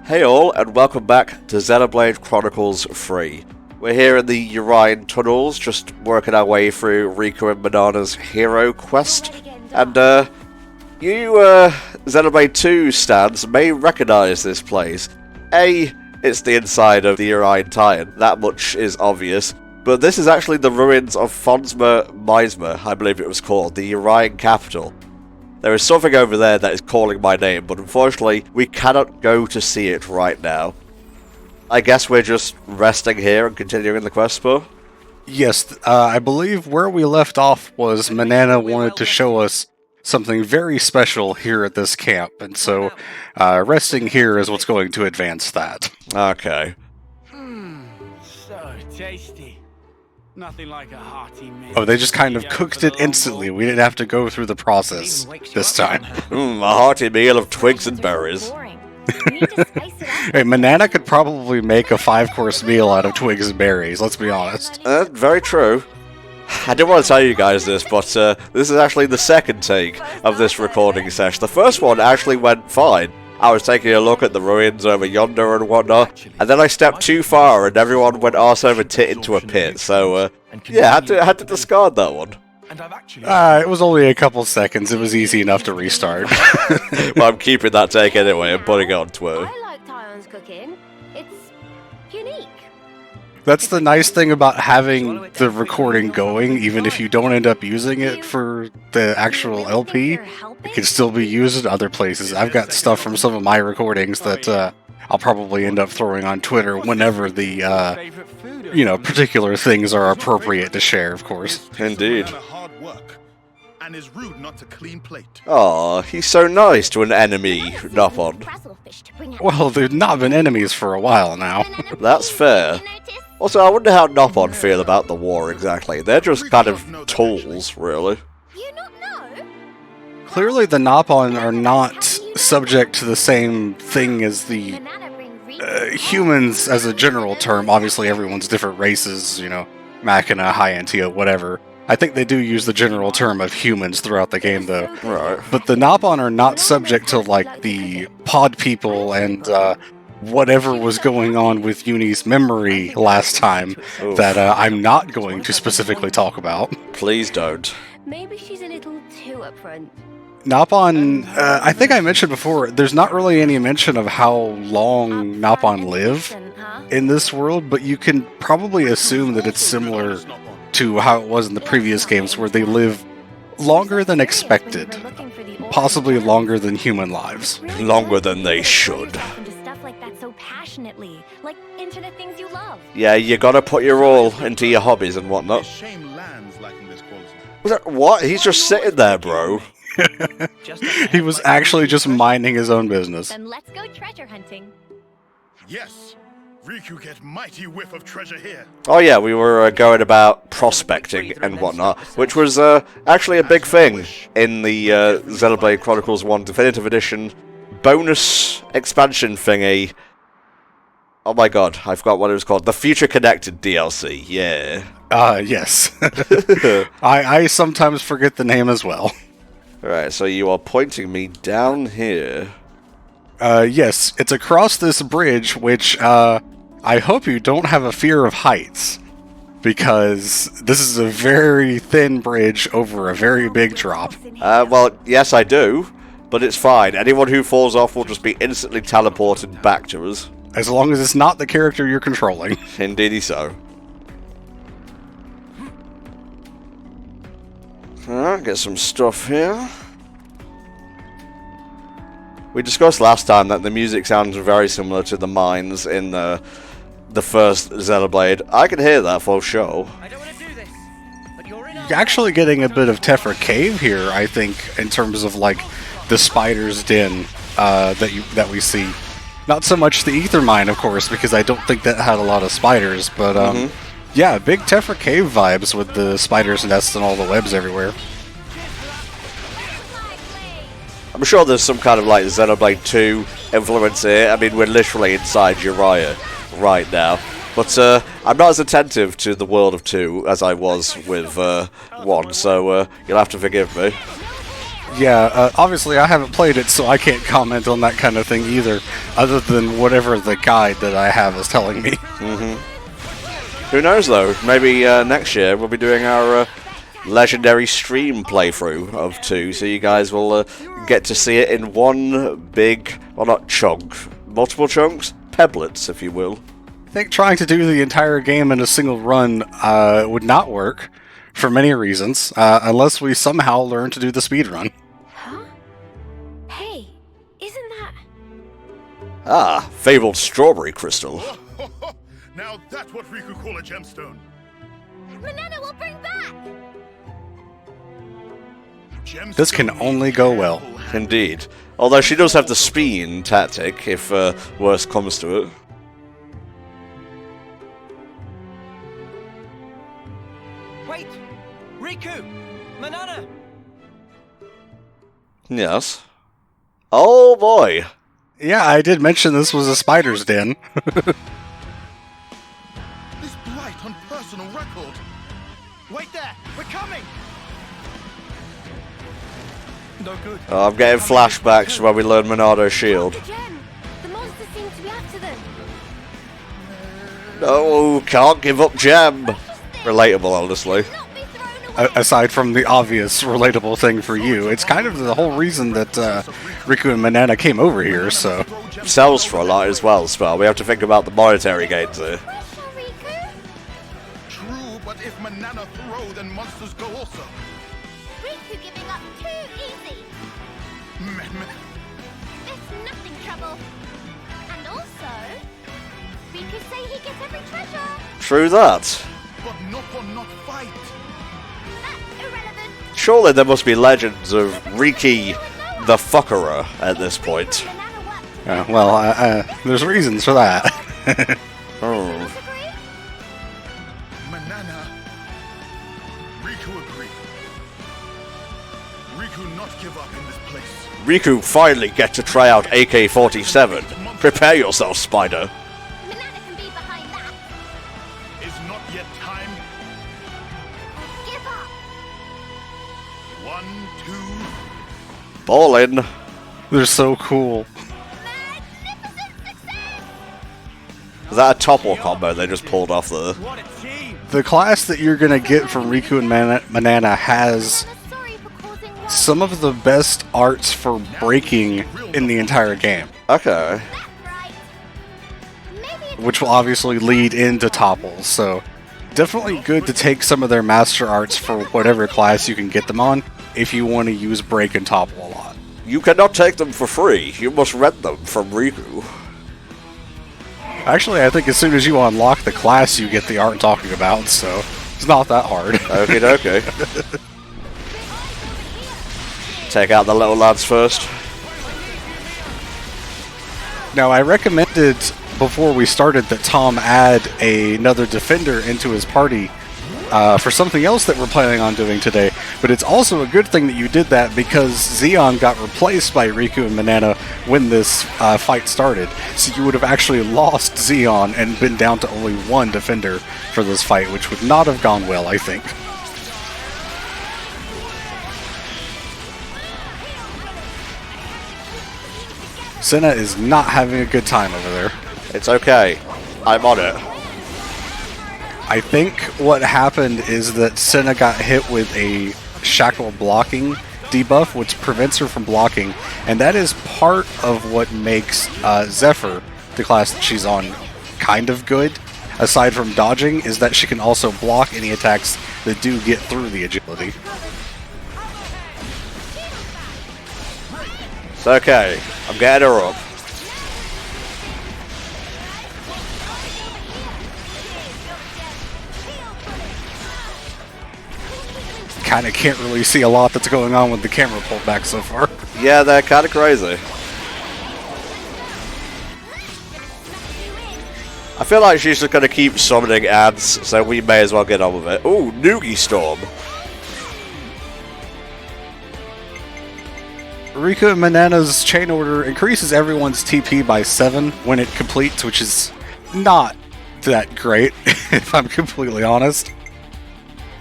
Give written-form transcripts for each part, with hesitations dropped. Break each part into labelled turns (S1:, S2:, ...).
S1: Hey all, and welcome back to Xenoblade Chronicles 3. We're here in the Urian tunnels, just working our way through Riku and Manana's hero quest. And, you, Xenoblade 2 stands may recognise this place. It's the inside of the Urian Titan, that much is obvious. But this is actually the ruins of Fonsma Misma, I believe it was called, the Urian capital. There is something over there that is calling my name, but unfortunately, we cannot go to see it right now. I guess we're just resting here and continuing the quest, Spur?
S2: Yes, I believe where we left off was Manana wanted to show us something very special here at this camp, and so resting here is what's going to advance that.
S1: Okay.
S3: So tasty. Nothing like a hearty meal.
S2: Oh, they just kind of cooked it instantly. We didn't have to go through the process this time.
S1: A hearty meal of twigs and berries.
S2: Hey, Manana could probably make a 5-course meal out of twigs and berries, let's be honest.
S1: Very true. I didn't want to tell you guys this, but this is actually the second take of this recording session. The first one actually went fine. I was taking a look at the ruins over yonder and whatnot, and then I stepped too far and everyone went arse over tit into a pit, so yeah, I had to discard that one.
S2: It was only a couple seconds, it was easy enough to restart.
S1: Well, I'm keeping that take anyway and putting it on Twitter.
S4: I like Tyon's cooking. It's unique.
S2: That's the nice thing about having the recording going, even if you don't end up using it for the actual LP, it can still be used in other places. I've got stuff from some of my recordings that I'll probably end up throwing on Twitter whenever the, particular things are appropriate to share, of course.
S1: Indeed.
S5: And is rude not to clean plate.
S1: Aw, he's so nice to an enemy, Nopon.
S2: Well, they've not been enemies for a while now.
S1: That's fair. Also, I wonder how Nopon feel about the war exactly. They're just kind of tools, really.
S4: You not know?
S2: Clearly the Nopon are not subject to the same thing as the humans as a general term. Obviously everyone's different races, Machina, Hyantia, whatever. I think they do use the general term of humans throughout the game, though.
S1: Right.
S2: But the Nopon are not subject to, the pod people and, whatever was going on with Uni's memory last time.
S1: Oof.
S2: That I'm not going to specifically talk about.
S1: Please don't.
S4: Maybe she's a little too upfront.
S2: Nopon, I think I mentioned before, there's not really any mention of how long Nopon live in this world, but you can probably assume that it's similar to how it was in the previous games, where they live longer than expected, possibly longer than human lives.
S1: Longer than they should. Yeah, you gotta put your all into your hobbies and whatnot. Was that what? He's just sitting there, bro.
S2: He was actually just minding his own business.
S4: Then let's go treasure hunting.
S5: Yes, Riku get mighty whiff of treasure here.
S1: Oh yeah, we were going about prospecting and whatnot, which was actually a big thing in the Xenoblade Chronicles 1 Definitive Edition bonus expansion thingy. Oh my god, I forgot what it was called. The Future Connected DLC, yeah.
S2: Yes. I sometimes forget the name as well.
S1: Alright, so you are pointing me down here.
S2: Yes, it's across this bridge, which, I hope you don't have a fear of heights, because this is a very thin bridge over a very big drop.
S1: Well, yes I do, but it's fine. Anyone who falls off will just be instantly teleported back to us.
S2: As long as it's not the character you're controlling.
S1: Indeedy so. Alright, get some stuff here. We discussed last time that the music sounds very similar to the mines in the first Xenoblade. I can hear that for sure.
S2: You're actually getting a bit of Tephra Cave here, I think, in terms of the spider's den that we see. Not so much the Ether Mine, of course, because I don't think that had a lot of spiders, but yeah, big Tephra Cave vibes with the spider's nests and all the webs everywhere.
S1: I'm sure there's some kind of Xenoblade 2 influence here. I mean, we're literally inside Uriah right now. But I'm not as attentive to the world of 2 as I was with 1, so you'll have to forgive me.
S2: Yeah, obviously I haven't played it, so I can't comment on that kind of thing either, other than whatever the guide that I have is telling me.
S1: Who knows, though? Maybe next year we'll be doing our legendary stream playthrough of 2, so you guys will get to see it in one big, well, not chunk, multiple chunks? Peblets, if you will.
S2: I think trying to do the entire game in a single run would not work, for many reasons, unless we somehow learn to do the speed run.
S4: Huh? Hey, isn't that...
S1: Ah, fabled strawberry crystal.
S5: Now that's what Riku call a gemstone.
S4: Manana will bring back!
S2: This can only go well.
S1: Indeed. Although she does have the spin tactic, if worse comes to it.
S6: Wait! Riku! Manana!
S1: Yes. Oh boy!
S2: Yeah, I did mention this was a spider's den.
S5: This blight on personal record.
S3: Wait there! We're coming! No good.
S1: Oh, I'm getting flashbacks to when we learned Monado's shield.
S4: The gem! The monsters seem to be after them.
S1: No, can't give up gem! Relatable, honestly.
S4: Not be thrown away!
S2: Aside from the obvious relatable thing for you, it's kind of the whole reason that Riku and Manana came over here, so...
S1: Sells for a lot as well, Spell. We have to think about the monetary gains here.
S4: Pressure, Riku!
S5: True, but if Manana throw, then monsters go also.
S4: Riku giving up too easy! It's nothing trouble. And also, Riku say he gets every treasure.
S1: True that.
S5: But Nopon not fight.
S4: That's irrelevant.
S1: Surely there must be legends of Riki the Fuckerer at this point.
S4: Manana worked
S2: there's reasons for that.
S1: Oh.
S4: disagree?
S5: Manana. Riku agree. Riku not give up in this place.
S1: Riku finally get to try out AK-47. Prepare yourself, Spider.
S4: Manana can be behind that.
S5: Is not yet time.
S4: Give up.
S5: 1, 2.
S1: Ballin'.
S2: They're so cool.
S4: Magnificent success!
S1: Is that a topple combo they just pulled off there?
S3: What a team!
S2: The class that you're gonna get from Riku and Manana has
S4: Sorry for causing work.
S2: some of the best arts for breaking in the entire game,
S1: Okay.
S4: That's right. Maybe it's
S2: which will obviously lead into topples, so definitely good to take some of their master arts for whatever class you can get them on, if you want to use break and topple a lot.
S1: You cannot take them for free. You must rent them from Riku.
S2: Actually, I think as soon as you unlock the class, you get the art I'm talking about, so it's not that hard.
S1: Okay, okay. Take out the little lads first.
S2: Now, I recommended before we started that Tom add another defender into his party for something else that we're planning on doing today, but it's also a good thing that you did that because Xeon got replaced by Riku and Manana when this fight started, so you would have actually lost Xeon and been down to only one defender for this fight, which would not have gone well, I think. Senna is not having a good time over there.
S1: It's okay. I'm on it.
S2: I think what happened is that Senna got hit with a shackle blocking debuff, which prevents her from blocking, and that is part of what makes Zephyr, the class that she's on, kind of good. Aside from dodging, is that she can also block any attacks that do get through the agility.
S1: It's okay. I'm getting her up.
S2: Kind of can't really see a lot that's going on with the camera pulled back so far.
S1: Yeah, they're kind of crazy. I feel like she's just going to keep summoning ads, so we may as well get on with it. Ooh, Noogie Storm.
S2: Riku and Manana's chain order increases everyone's TP by 7 when it completes, which is not that great, if I'm completely honest.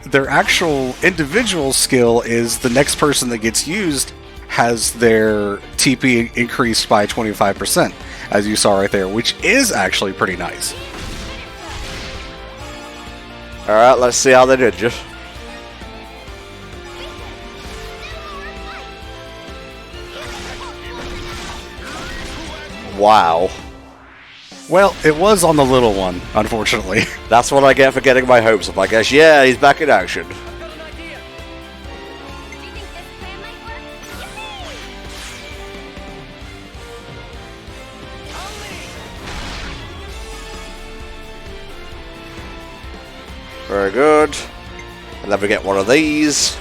S2: Their actual individual skill is the next person that gets used has their TP increased by 25%, as you saw right there, which is actually pretty nice.
S1: Alright, let's see how they did you. Wow.
S2: Well, it was on the little one, unfortunately.
S1: That's what I get for getting my hopes up, I guess. Yeah, he's back in action.
S6: Got an idea.
S4: Do you think this plan might work?
S1: Very good. And then we get one of these.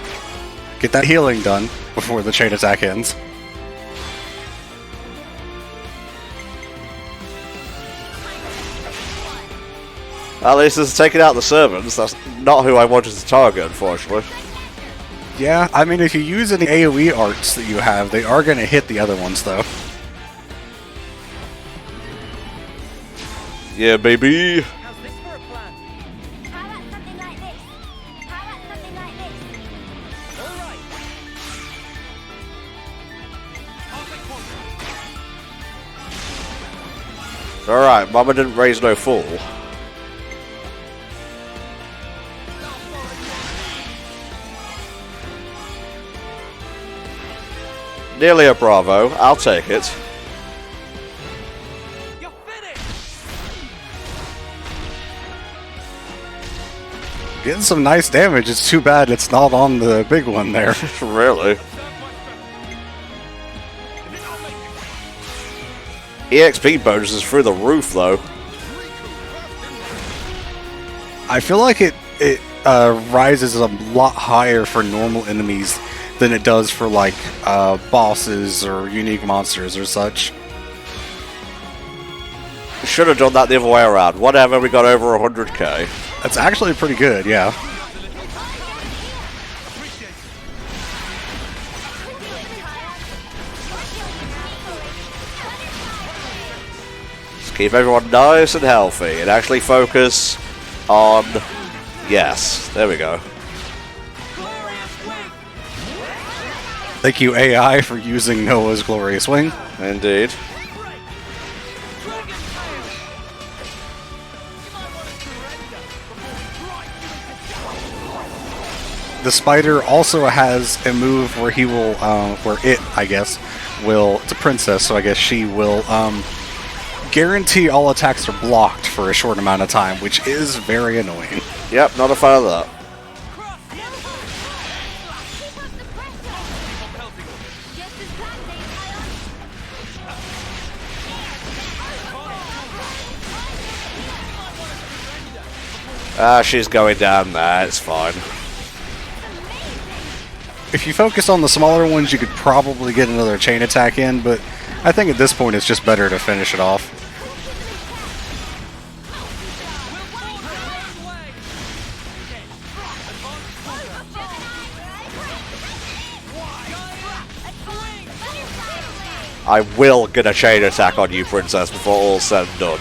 S2: Get that healing done before the chain attack ends.
S1: At least it's taking out the servants. That's not who I wanted to target, unfortunately.
S2: Yeah, I mean, if you use any AoE arts that you have, they are going to hit the other ones, though.
S1: Yeah, baby.
S6: How's this for a plan?
S4: How about something like this? How about something like this?
S6: All right.
S1: Alright, Mama didn't raise no fool. Nearly a bravo. I'll take it.
S6: You're finished.
S2: Getting some nice damage. It's too bad it's not on the big one there.
S1: Really? EXP bonuses through the roof, though.
S2: I feel like it rises a lot higher for normal enemies than it does for, like, bosses or unique monsters or such.
S1: Should have done that the other way around. Whatever, we got over 100k.
S2: That's actually pretty good, yeah.
S1: Just keep everyone nice and healthy and actually focus on... Yes, there we go.
S2: Thank you, AI, for using Noah's Glorious Wing.
S1: Indeed.
S2: The spider also has a move where he will, where it, I guess, will, it's a princess, so I guess she will, guarantee all attacks are blocked for a short amount of time, which is very annoying.
S1: Yep, not a fan of that.
S4: Just as planned,
S1: Ah, she's going down there, it's fine.
S2: If you focus on the smaller ones, you could probably get another chain attack in, but I think at this point it's just better to finish it off.
S1: I will get a chain attack on you, princess, before all's said and done.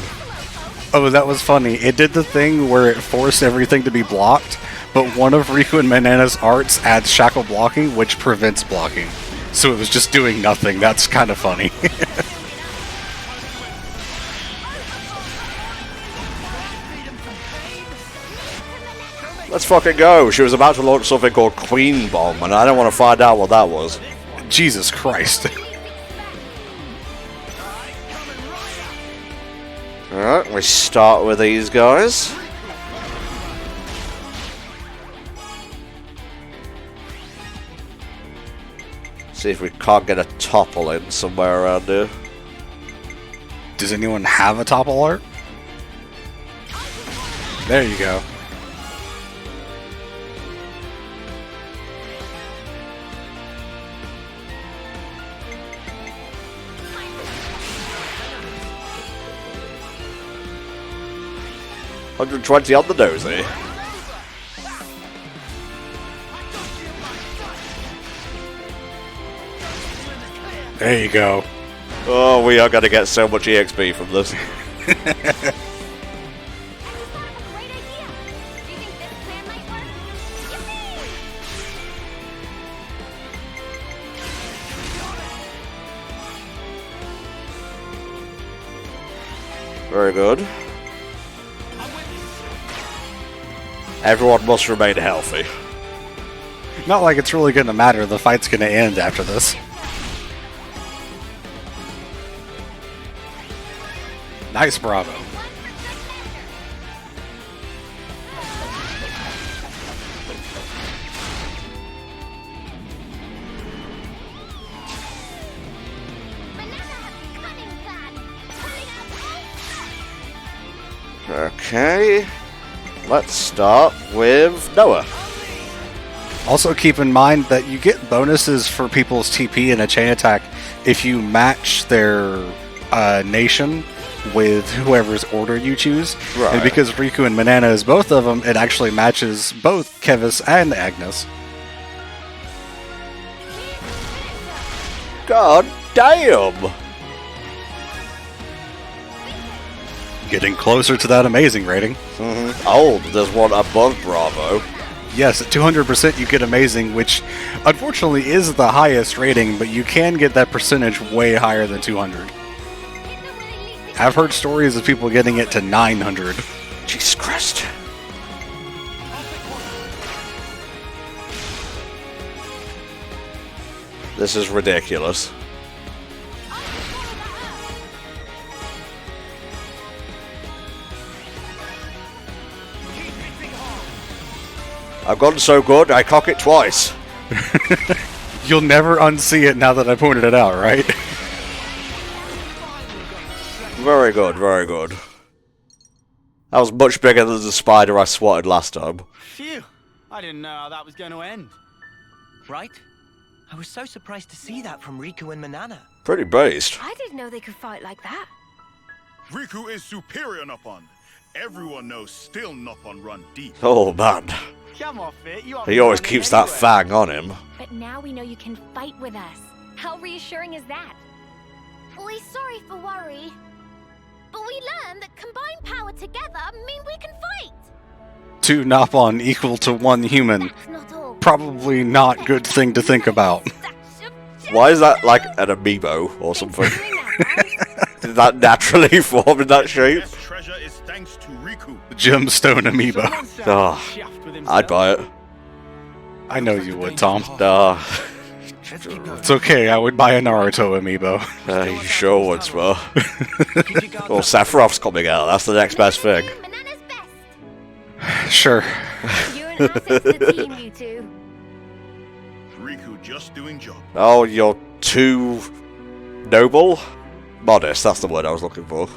S2: Oh, that was funny. It did the thing where it forced everything to be blocked, but one of Riku and Manana's arts adds shackle blocking, which prevents blocking. So it was just doing nothing. That's kind of funny.
S1: Let's fucking go. She was about to launch something called Queen Bomb, and I don't want to find out what that was.
S2: Jesus Christ.
S1: Alright, we start with these guys. See if we can't get a topple in somewhere around here.
S2: Does anyone have a topple art? There you go.
S1: $120 on the nosy.
S2: There you go.
S1: Oh, we are going to get so much EXP from this. Very good. Everyone must remain healthy.
S2: Not like it's really gonna matter, the fight's gonna end after this. Nice, Bravo.
S1: Okay. Let's start with Noah.
S2: Also keep in mind that you get bonuses for people's TP in a chain attack if you match their nation with whoever's order you choose.
S1: Right.
S2: And because Riku and Manana is both of them, it actually matches both Kevis and Agnes.
S1: God damn!
S2: Getting closer to that amazing rating.
S1: Oh, there's one above Bravo.
S2: Yes, at 200% you get amazing, which unfortunately is the highest rating, but you can get that percentage way higher than 200. I've heard stories of people getting it to 900.
S1: Jesus Christ. This is ridiculous. I've gotten so good, I cock it twice.
S2: You'll never unsee it now that I pointed it out, right?
S1: Very good, very good. That was much bigger than the spider I swatted last time.
S3: Phew. I didn't know how that was going to end.
S6: Right? I was so surprised to see that from Riku and Manana.
S1: Pretty based.
S4: I didn't know they could fight like that.
S5: Riku is superior, Nopon. Everyone knows still Nopon run deep.
S1: Oh man.
S3: Come off it. You
S1: He always keeps that fang on him.
S4: But now we know you can fight with us. How reassuring is that? We're sorry for worry. But we learned that combined power together mean we can fight.
S2: 2 Nopon equal to 1 human.
S4: That's not all.
S2: Probably not good thing to think about.
S1: Why is that like an amiibo or something? Did that naturally form in that shape?
S5: This treasure is thanks to Riku.
S2: Gemstone amiibo.
S1: I'd buy it.
S2: I know you would, Tom.
S6: Let's keep going.
S2: It's okay, I would buy a Naruto amiibo.
S1: You sure would, Spo.
S6: Keep your guard
S1: Well,
S6: up.
S1: Sephiroth's coming out. That's the next best thing.
S4: Banana's best.
S2: Sure.
S4: You're an asset to the team, you two.
S5: Riku just doing job.
S1: Oh, you're too noble? Modest, that's the word I was looking for.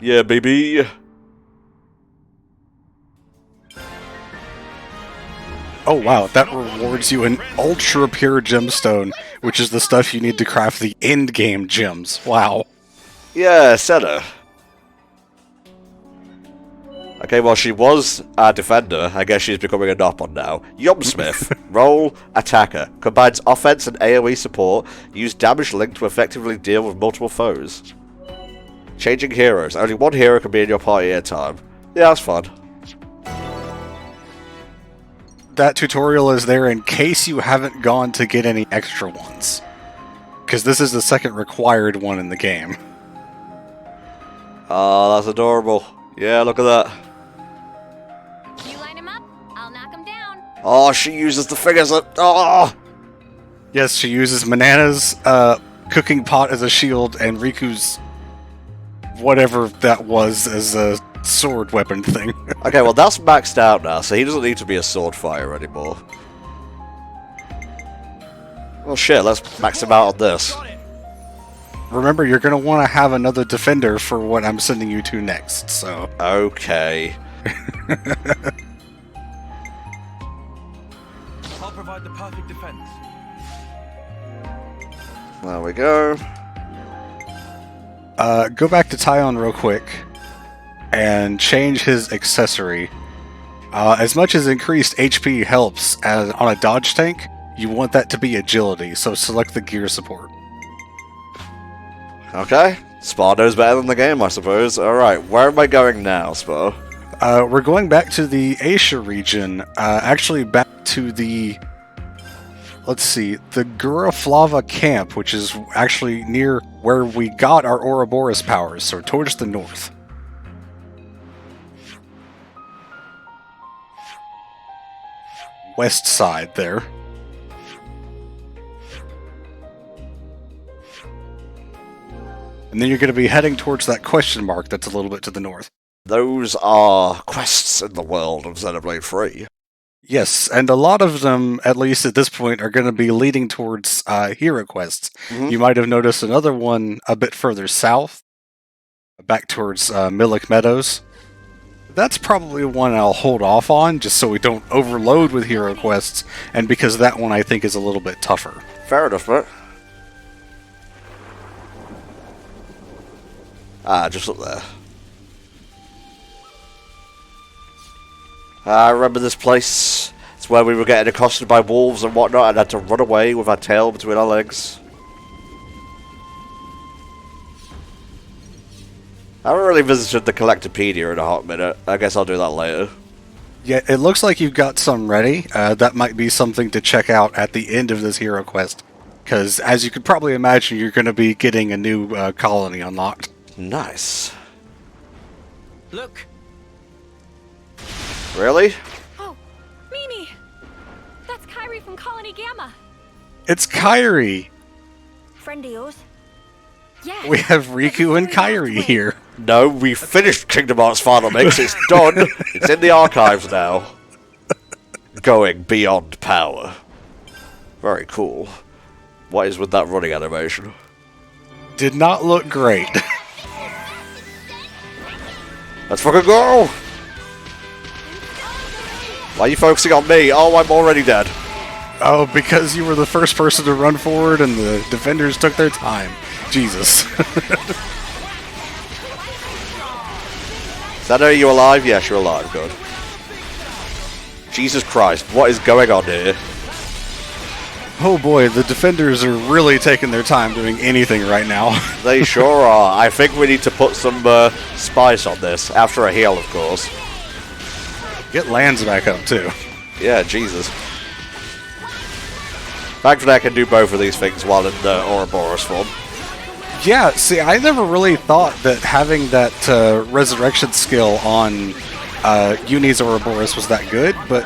S1: Yeah, baby.
S2: Oh wow, that rewards you an ultra pure gemstone, which is the stuff you need to craft the end game gems. Wow.
S1: Yeah, Senna. Okay, well, she was a defender. I guess she's becoming a Nopon now. Yumsmith. Role, attacker. Combines offense and AoE support. Use damage link to effectively deal with multiple foes. Changing heroes. Only one hero can be in your party at a time. Yeah, that's fun.
S2: That tutorial is there in case you haven't gone to get any extra ones. Because this is the second required one in the game.
S1: Oh, that's adorable. Yeah, look at that.
S4: You line him up, I'll knock him down.
S1: Oh, she uses the figures. Oh!
S2: Yes, she uses Manana's cooking pot as a shield and Riku's whatever that was as a sword weapon thing.
S1: Okay, well, that's maxed out now, so he doesn't need to be a sword fighter anymore. Well, shit, let's max him out on this.
S2: Remember, you're going to want to have another defender for what I'm sending you to next, so...
S1: Okay.
S3: I'll provide the perfect defense.
S1: There we go.
S2: Go back to Tyon real quick and change his accessory. As much as increased HP helps on a dodge tank, you want that to be agility, so select the gear support.
S1: Okay. Spa knows better than the game, I suppose. Alright, where am I going now, Spa?
S2: We're going back to the Asia region, actually back to the... let's see, the Guraflava camp, which is actually near where we got our Ouroboros powers, so towards the north. West side there. And then you're going to be heading towards that question mark that's a little bit to the north.
S1: Those are quests in the world of Xenoblade 3.
S2: Yes, and a lot of them, at least at this point, are going to be leading towards hero quests.
S1: Mhm.
S2: You might have noticed another one a bit further south, back towards Milik Meadows. That's probably one I'll hold off on, just so we don't overload with hero quests, and because that one I think is a little bit tougher.
S1: Fair enough, mate. Ah, just up there. I remember this place. It's where we were getting accosted by wolves and whatnot and had to run away with our tail between our legs. I haven't really visited the Collectopedia in a hot minute. I guess I'll do that later.
S2: Yeah, it looks like you've got some ready. That might be something to check out at the end of this hero quest. Because, as you could probably imagine, you're going to be getting a new colony unlocked.
S1: Nice.
S6: Look,
S1: Really?
S4: Oh, Mimi! That's Kyrie from Colony Gamma.
S2: It's Kyrie!
S4: Friend of yours? Yeah.
S2: We have Riku and Kyrie here.
S1: No, we finished Kingdom Hearts Final Mix. It's done. It's in the archives now. Going beyond power. Very cool. What is with that running animation?
S2: Did not look great.
S1: Let's fucking go! Why are you focusing on me? Oh, I'm already dead.
S2: Oh, because you were the first person to run forward and the defenders took their time. Jesus.
S1: Is that are you alive? Yes, you're alive. Good. Jesus Christ, what is going on here?
S2: Oh boy, the defenders are really taking their time doing anything right now.
S1: They sure are. I think we need to put some spice on this. After a heal, of course.
S2: Get Lands back up, too.
S1: Yeah, Jesus. Thankfully, I can do both of these things while in the Ouroboros form.
S2: Yeah, see, I never really thought that having that resurrection skill on Uni's Ouroboros was that good, but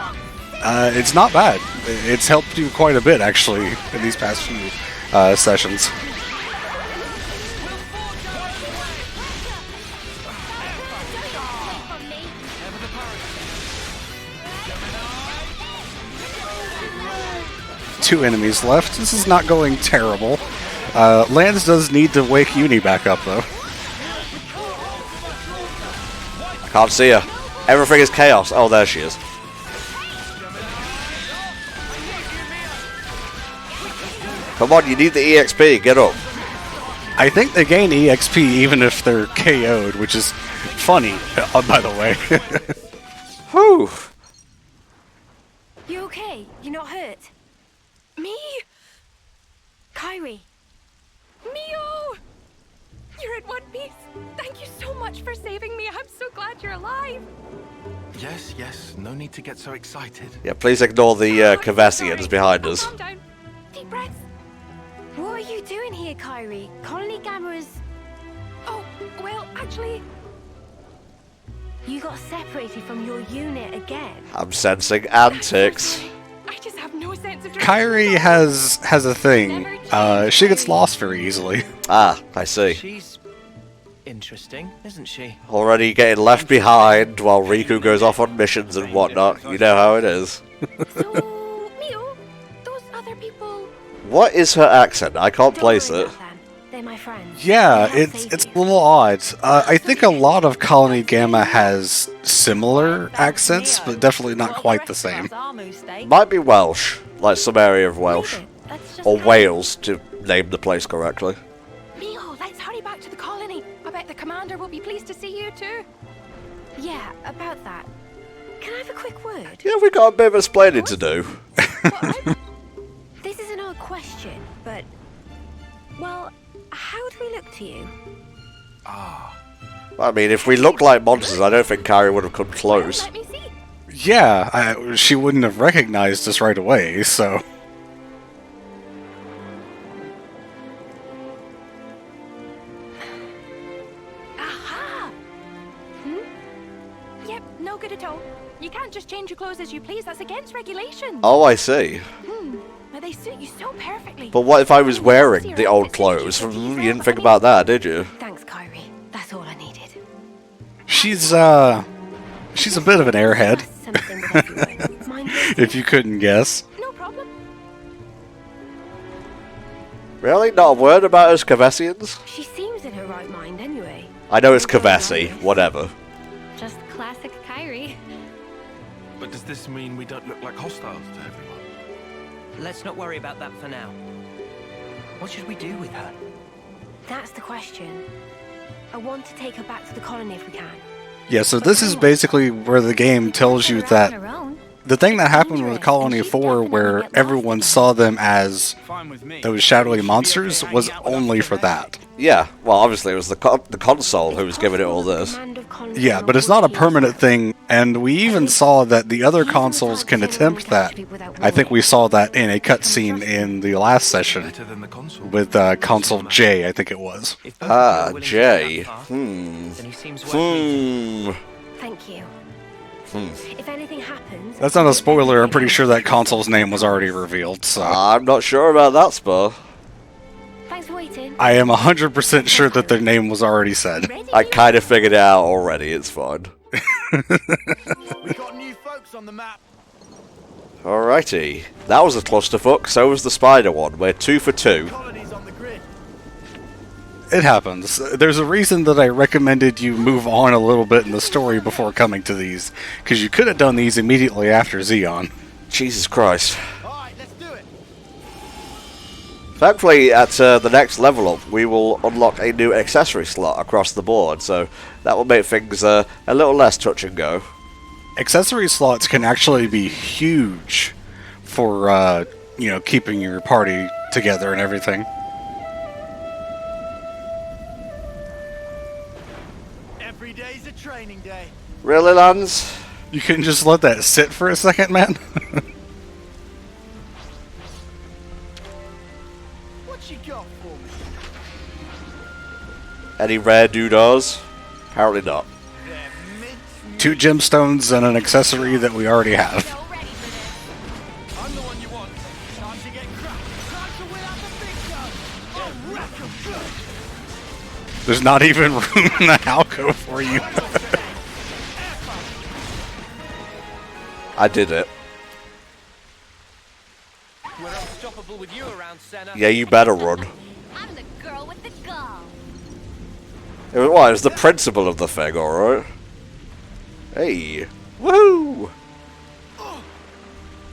S2: it's not bad. It's helped you quite a bit, actually, in these past few sessions. Two enemies left. This is not going terrible. Lance does need to wake Uni back up, though.
S1: I can't see her. Everything is chaos. Oh, there she is. Come on, you need the EXP. Get up.
S2: I think they gain EXP even if they're KO'd, which is funny, by the way.
S1: Whew.
S4: You okay? You're not hurt? Me? Kyrie. Mio! You're in one piece. Thank you so much for saving me. I'm so glad you're alive.
S3: Yes, yes. No need to get so excited.
S1: Yeah, please ignore the Cavessians behind us.
S4: Calm down. Deep breaths. What are you doing here, Kyrie? Colony Gamma is... Oh, well, actually... You got separated from your unit again.
S1: I'm sensing antics.
S4: I just have no sense of...
S2: Kyrie has a thing. She gets lost very easily.
S1: Ah, I see.
S6: she's interesting, isn't she?
S1: Already getting left behind while Riku goes off on missions and whatnot. You know how it is.
S4: So, Mio, those other people...
S1: What is her accent? I can't
S4: Don't
S1: place
S4: worry
S1: it.
S4: about them. They're my friends.
S2: Yeah,
S4: They have
S2: it's
S4: saved
S2: a
S4: you.
S2: little odd. I think a lot of Colony Gamma has similar accents, but definitely not quite the same.
S1: Might be Welsh, like some area of Welsh.
S4: Maybe. Let's just
S1: Or
S4: hurry.
S1: Wales, to name the place correctly.
S4: Mio, let's hurry back to the colony. I bet the commander will be pleased to see you too. Yeah, about that. Can I have a quick word?
S1: Yeah, we got a bit of explaining to do.
S4: This is an odd question, but... Well, how do we look to you?
S1: I mean, if we look like monsters, I don't think Kyrie would have come close.
S4: Let me see.
S2: Yeah, she wouldn't have recognized us right away, so...
S4: no good at all. You can't just change your clothes as you please. That's against regulations.
S1: Oh, I see.
S4: But they suit you so perfectly.
S1: But what if I was wearing the old clothes? You didn't think about that, did you?
S4: Thanks, Kyrie. That's all I needed.
S2: She's a bit of an airhead,
S4: Something with everyone. Mind you,
S2: if you couldn't guess.
S4: no problem.
S1: Really? Not a word about us Kavessians?
S4: She seems in her right mind anyway.
S1: I know it's Kavessi, whatever.
S4: Just classic Kyrie.
S3: But does this mean we don't look like hostiles to everyone?
S6: Let's not worry about that for now. What should we do with her?
S4: That's the question. I want to take her back to the colony if we can.
S2: Yeah, so this is basically where the game tells you that the thing that happened with Colony 4, where everyone saw them as those shadowy monsters, was only for that.
S1: Yeah, well, obviously it was the console who was giving it all this.
S2: Yeah, but it's not a permanent thing, and we even saw that the other consoles can attempt that. I think we saw that in a cutscene in the last session
S3: Better than the console.
S2: with console J, I think it was.
S6: If both of them are willing to
S1: J.
S6: go that far,
S1: Hmm.
S6: then he seems worth meeting.
S4: Thank you. If anything happens...
S2: That's not a spoiler, I'm pretty sure that console's name was already revealed, so...
S1: I'm not sure about that, Spur.
S4: Thanks for waiting.
S2: I am 100% sure that their name was already said.
S4: Ready?
S1: I kind of figured it out already, it's fine.
S5: We got new folks on the map.
S1: Alrighty. That was a clusterfuck, so was the spider one. We're 2 for 2.
S5: Colonies on the grid.
S2: It happens. There's a reason that I recommended you move on a little bit in the story before coming to these, because you could have done these immediately after Xeon.
S1: Jesus Christ.
S5: Alright, let's do it.
S1: Thankfully, at the next level up, we will unlock a new accessory slot across the board, so that will make things a little less touch and go.
S2: Accessory slots can actually be huge for, keeping your party together and everything.
S5: Every day's a training day.
S1: Really, Lance?
S2: You can just let that sit for a second, man?
S5: What you got for me?
S1: Any rare doodahs? Apparently not.
S5: They're mint.
S2: 2 gemstones and an accessory that we already have.
S4: You're ready for this.
S5: I'm the one you want. Time to get cracked. Time to win out the big guns. I'll wreck 'em good.
S2: There's not even room in the alcove for you.
S1: I did it.
S6: We're unstoppable with you around, Senna.
S1: Yeah, you better run.
S4: I'm the girl with the gall.
S1: It was the principle of the thing, alright? Hey. Woohoo!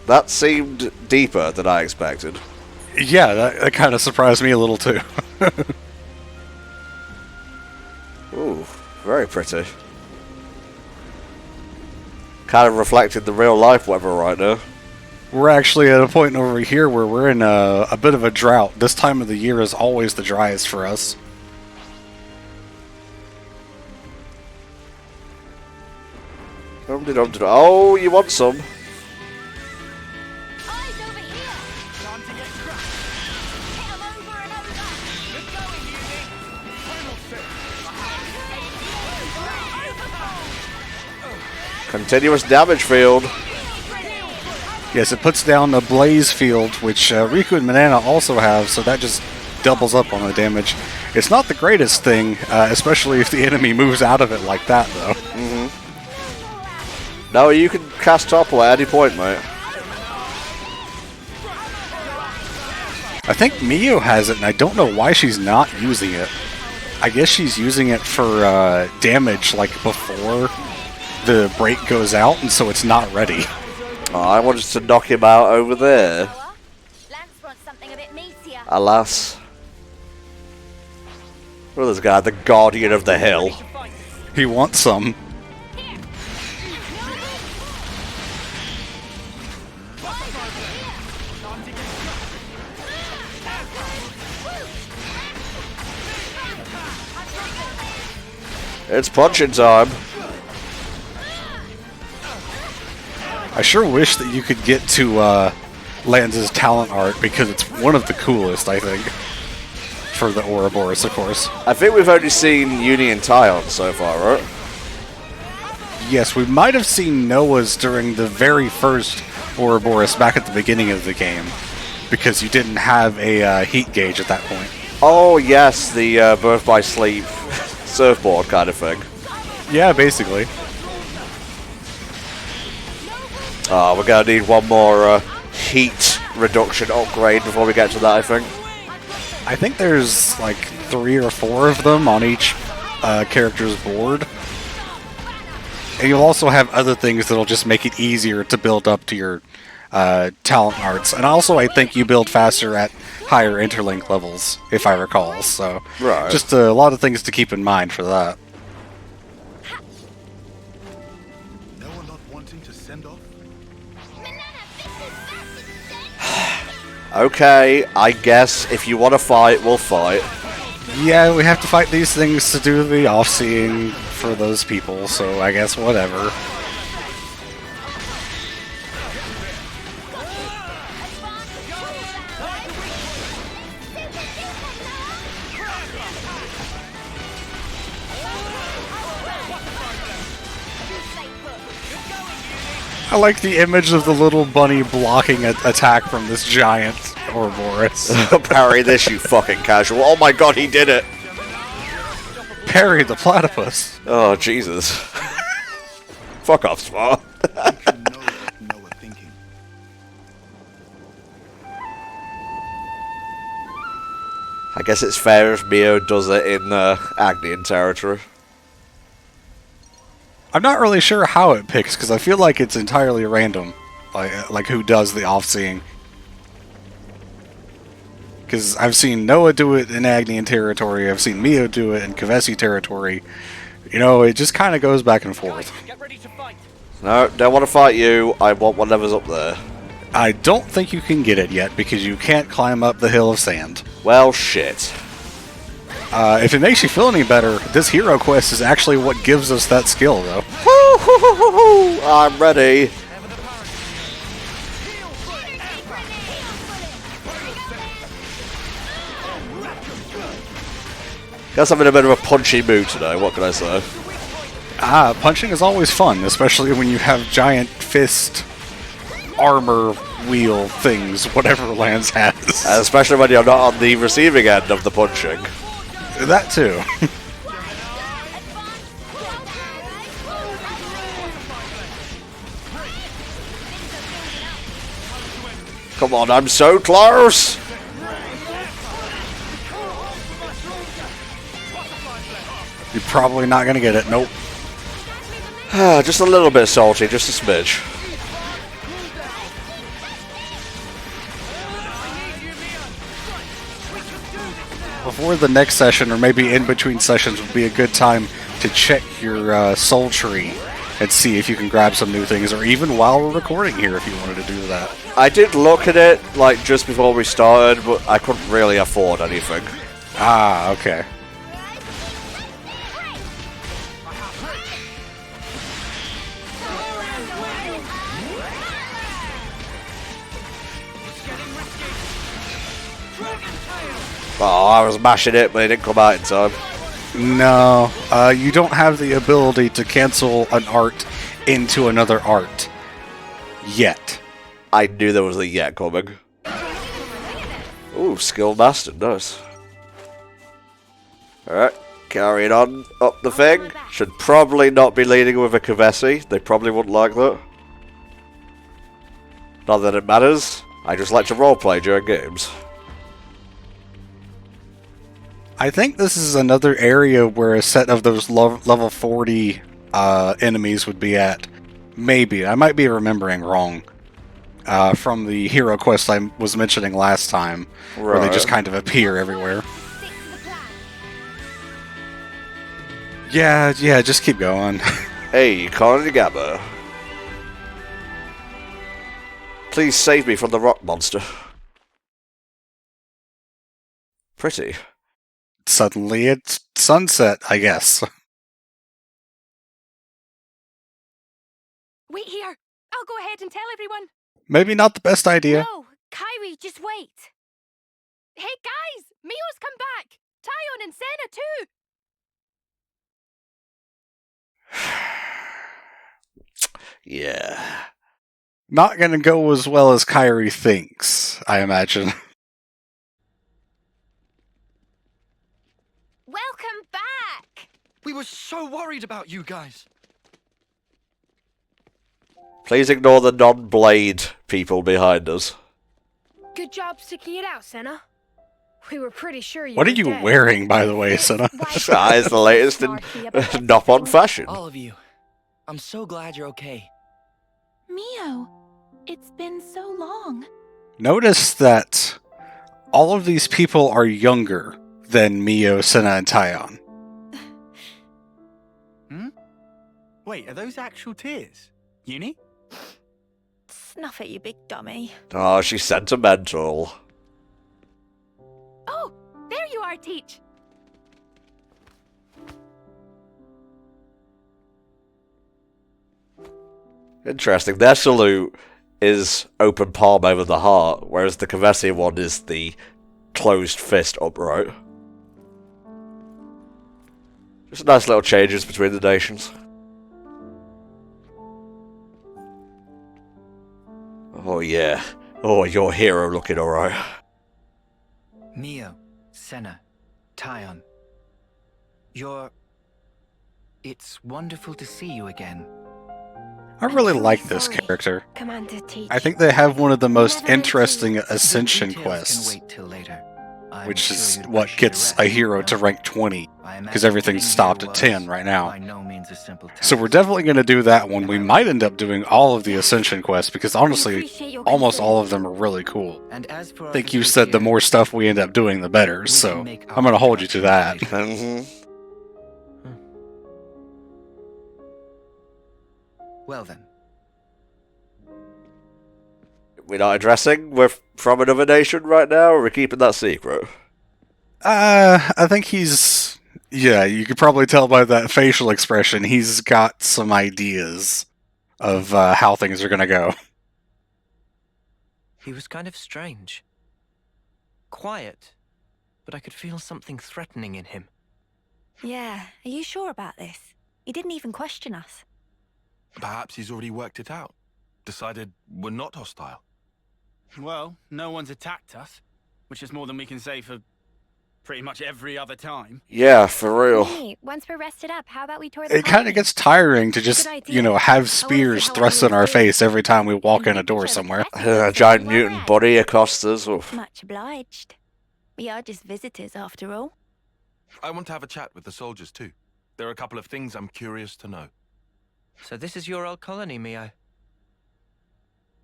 S1: That seemed deeper than I expected.
S2: Yeah, that kind of surprised me a little too.
S1: Ooh, very pretty. Kind of reflecting the real life weather right now.
S2: We're actually at a point over here where we're in a bit of a drought. This time of the year is always the driest for us.
S1: Oh, you want some?
S4: Eyes over here.
S5: Time to get cracked.
S4: Hit 'em over and over.
S5: Get going, Uni. Final set.
S1: Continuous damage field.
S2: Yes, it puts down the blaze field, which Riku and Manana also have, so that just doubles up on the damage. It's not the greatest thing, especially if the enemy moves out of it like that, though.
S1: No, you can cast topple at any point, mate.
S2: I think Mio has it, and I don't know why she's not using it. I guess she's using it for damage, like before the break goes out, and so it's not ready.
S1: Oh, I wanted to knock him out over there.
S4: Lance wants something a bit meatier.
S1: Alas. Well, this guy, the Guardian of the Hill.
S2: He wants some.
S1: It's punching time.
S2: I sure wish that you could get to Lance's talent art, because it's one of the coolest, I think. For the Ouroboros, of course.
S1: I think we've only seen Uni and Tyon so far, right?
S2: yes, we might have seen Noah's during the very first Ouroboros back at the beginning of the game, because you didn't have a heat gauge at that point.
S1: Oh yes, the birth by sleep surfboard kind of thing.
S2: Yeah, basically.
S1: We're gonna need one more heat reduction upgrade before we get to that, I think.
S2: I think there's like 3 or 4 of them on each character's board. And you'll also have other things that'll just make it easier to build up to your talent arts. And also, I think you build faster at higher interlink levels, if I recall. So,
S1: Right.
S2: just a lot of things to keep in mind for that.
S3: No one not wanting to send off?
S1: Okay, I guess if you want to fight, we'll fight.
S2: Yeah, we have to fight these things to do the off-seeing for those people, so I guess whatever. I like the image of the little bunny blocking an attack from this giant Ouroboros.
S1: Parry this, you fucking casual. Oh my god, he did it!
S2: Parry the platypus.
S1: Oh, Jesus. Fuck off, Smart.
S3: You know what Noah thinking.
S1: I guess it's fair if Mio does it in Agnian territory.
S2: I'm not really sure how it picks, because I feel like it's entirely random. Like who does the off-seeing. Because I've seen Noah do it in Agnian territory, I've seen Mio do it in Kavesi territory. You know, it just kind of goes back and forth.
S5: Get ready to fight.
S1: No, don't want to fight you. I want whatever's up there.
S2: I don't think you can get it yet, because you can't climb up the Hill of Sand.
S1: Well, shit.
S2: If it makes you feel any better, this hero quest is actually what gives us that skill, though.
S1: I'm ready. Guess I'm in a bit of a punchy mood today, what can I say?
S2: Punching is always fun, especially when you have giant fist armor wheel things, whatever Lance has.
S1: Especially when you're not on the receiving end of the punching.
S2: That too.
S1: Come on, I'm so close!
S2: You're probably not gonna get it. Nope.
S1: Just a little bit salty, just a smidge.
S2: Before the next session, or maybe in between sessions, would be a good time to check your soul tree and see if you can grab some new things, or even while we're recording here if you wanted to do that.
S1: I did look at it, like, just before we started, but I couldn't really afford anything.
S2: Ah, okay.
S1: Oh, I was mashing it, but it didn't come out in time.
S2: No, you don't have the ability to cancel an art into another art. Yet.
S1: I knew there was a yet coming. Ooh, skill mastered, nice. Alright, carrying on up the thing. Should probably not be leading with a Kavesi. They probably wouldn't like that. Not that it matters. I just like to roleplay during games.
S2: I think this is another area where a set of those level 40 enemies would be at. Maybe. I might be remembering wrong. From the hero quest I was mentioning last time, where they just kind of appear everywhere. Yeah, just keep going.
S1: Hey, Colony Gamma. Please save me from the rock monster. Pretty.
S2: Suddenly it's sunset, I guess.
S4: Wait here. I'll go ahead and tell everyone.
S2: Maybe not the best idea.
S4: No, Kyrie, just wait. Hey guys, Mio's come back. Tyon and Senna too.
S1: Yeah.
S2: Not gonna go as well as Kyrie thinks, I imagine.
S4: Welcome back!
S3: We were so worried about you guys.
S1: Please ignore the non-blade people behind us.
S7: Good job sticking it out, Senna. We were pretty sure you
S2: What are
S7: were
S2: you
S7: dead.
S2: wearing, by the way, Senna?
S1: That is the latest in Nopon fashion.
S6: All of you. I'm so glad you're okay.
S8: Mio, it's been so long.
S2: Notice that all of these people are younger than Mio, Senna, and Tyon.
S5: Wait, are those actual tears? Uni?
S8: Snuff it, you big dummy.
S1: Oh, she's sentimental.
S4: Oh, there you are, Teach.
S1: Interesting. Their salute is open palm over the heart, whereas the Kavesi one is the closed fist upright. Just nice little changes between the nations. Oh yeah. Oh, your hero looking alright.
S6: Mio, Senna, Tyon. It's wonderful to see you again.
S2: I really
S4: I'm
S2: like
S4: truly
S2: this
S4: sorry,
S2: character.
S4: Commander Teach.
S2: I think they have one of the most
S4: Never meant to-
S2: interesting
S6: The
S2: ascension
S6: details
S2: quests,
S6: can wait till later. I'm
S2: which
S6: sure
S2: is
S6: you'd
S2: what
S6: appreciate
S2: gets
S6: a
S2: a
S6: rest,
S2: hero to
S6: though.
S2: rank 20,
S6: I
S2: because
S6: imagine
S2: everything's
S6: getting
S2: stopped
S6: here
S2: at 10
S6: was
S2: right now.
S6: by no means a simple task.
S2: So we're definitely going to do that one. We might end up doing all of the ascension quests, because honestly,
S4: Appreciate your
S2: almost
S4: concern.
S2: all of them are really cool.
S6: And as for
S2: I
S6: our
S2: think you
S6: visitors
S2: said the
S6: here,
S2: more stuff we end up doing, the better,
S6: we
S2: so
S6: can make
S2: I'm going to
S6: our
S2: hold you to that.
S6: introductions later. Well then,
S1: We're not addressing? We're from another nation right now, or we're keeping that secret?
S2: I think he's... Yeah, you could probably tell by that facial expression, he's got some ideas of how things are going to go.
S6: he was kind of strange. Quiet, but I could feel something threatening in him.
S8: Yeah, are you sure about this? He didn't even question us.
S3: Perhaps he's already worked it out. Decided we're not hostile.
S5: Well, no one's attacked us, which is more than we can say for pretty much every other time.
S1: Yeah, for real.
S4: Hey, once we're rested up, how about we tour the
S2: It kind
S4: colony?
S2: of gets tiring to just,
S4: Good idea.
S2: you know, have spears
S4: how
S2: thrust in our
S4: everyone's doing.
S2: face every time we walk
S4: And
S2: in a
S4: give
S2: door
S4: each other
S2: somewhere.
S4: blessings
S1: A
S4: and
S1: giant
S4: see where we're
S1: mutant
S4: at.
S1: body across us. Oof.
S8: Much obliged. We are just visitors after all.
S3: I want to have a chat with the soldiers too. There are a couple of things I'm curious to know.
S6: So this is your old colony, Mio.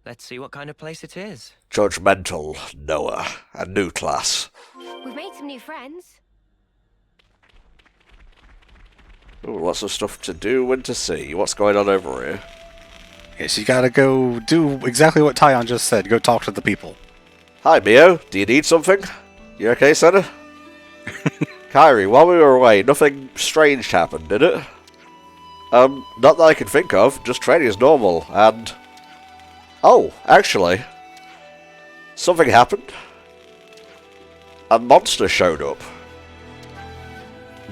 S6: Let's see what kind of place it is.
S1: Judgmental Noah. A new class.
S4: We've made some new friends.
S1: Ooh, lots of stuff to do and to see. What's going on over here?
S2: Yes, you gotta go do exactly what Tyon just said. Go talk to the people.
S1: Hi, Mio. Do you need something? You okay, Senna? Kyrie, while we were away, nothing strange happened, did it? Not that I can think of. Just training as normal, and... Oh, actually. Something happened. A monster showed up.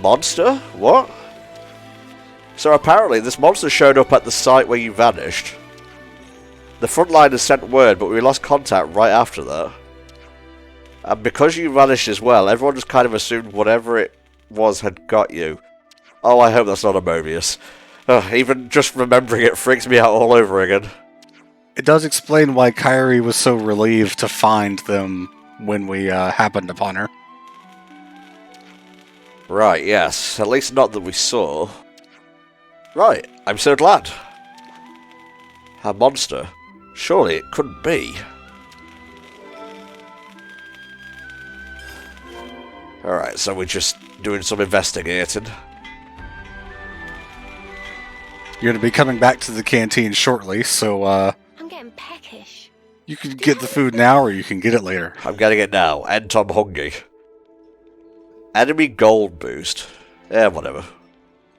S1: Monster? What? So apparently this monster showed up at the site where you vanished. The frontliners sent word, but we lost contact right after that. And because you vanished as well, everyone just kind of assumed whatever it was had got you. Oh, I hope that's not a Mobius. Even just remembering it freaks me out all over again.
S2: It does explain why Kyrie was so relieved to find them when we happened upon her.
S1: Right, yes. At least not that we saw. Right, I'm so glad. A monster? Surely it couldn't be. Alright, so we're just doing some investigating.
S2: You're going to be coming back to the canteen shortly, so
S4: I'm getting peckish.
S2: you can get the food now or you can get it later.
S1: I'm getting it now, and I'm hungry. Enemy gold boost. Yeah, whatever.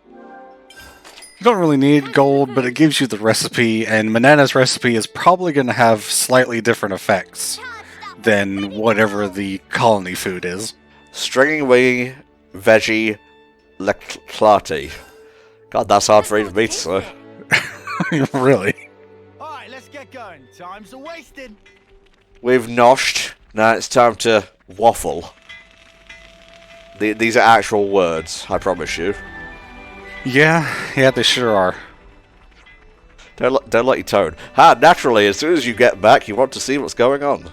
S2: You don't really need gold, but it gives you the recipe, and Manana's recipe is probably going to have slightly different effects than whatever the colony food is.
S1: Stringing wing, veggie, leclati. God, that's hard for even me to say.
S2: Really?
S5: Alright, let's get going. Time's a wasting.
S1: We've noshed. Now it's time to waffle. These are actual words, I promise you.
S2: Yeah, they sure are.
S1: Don't let you tone. Naturally, as soon as you get back, you want to see what's going on.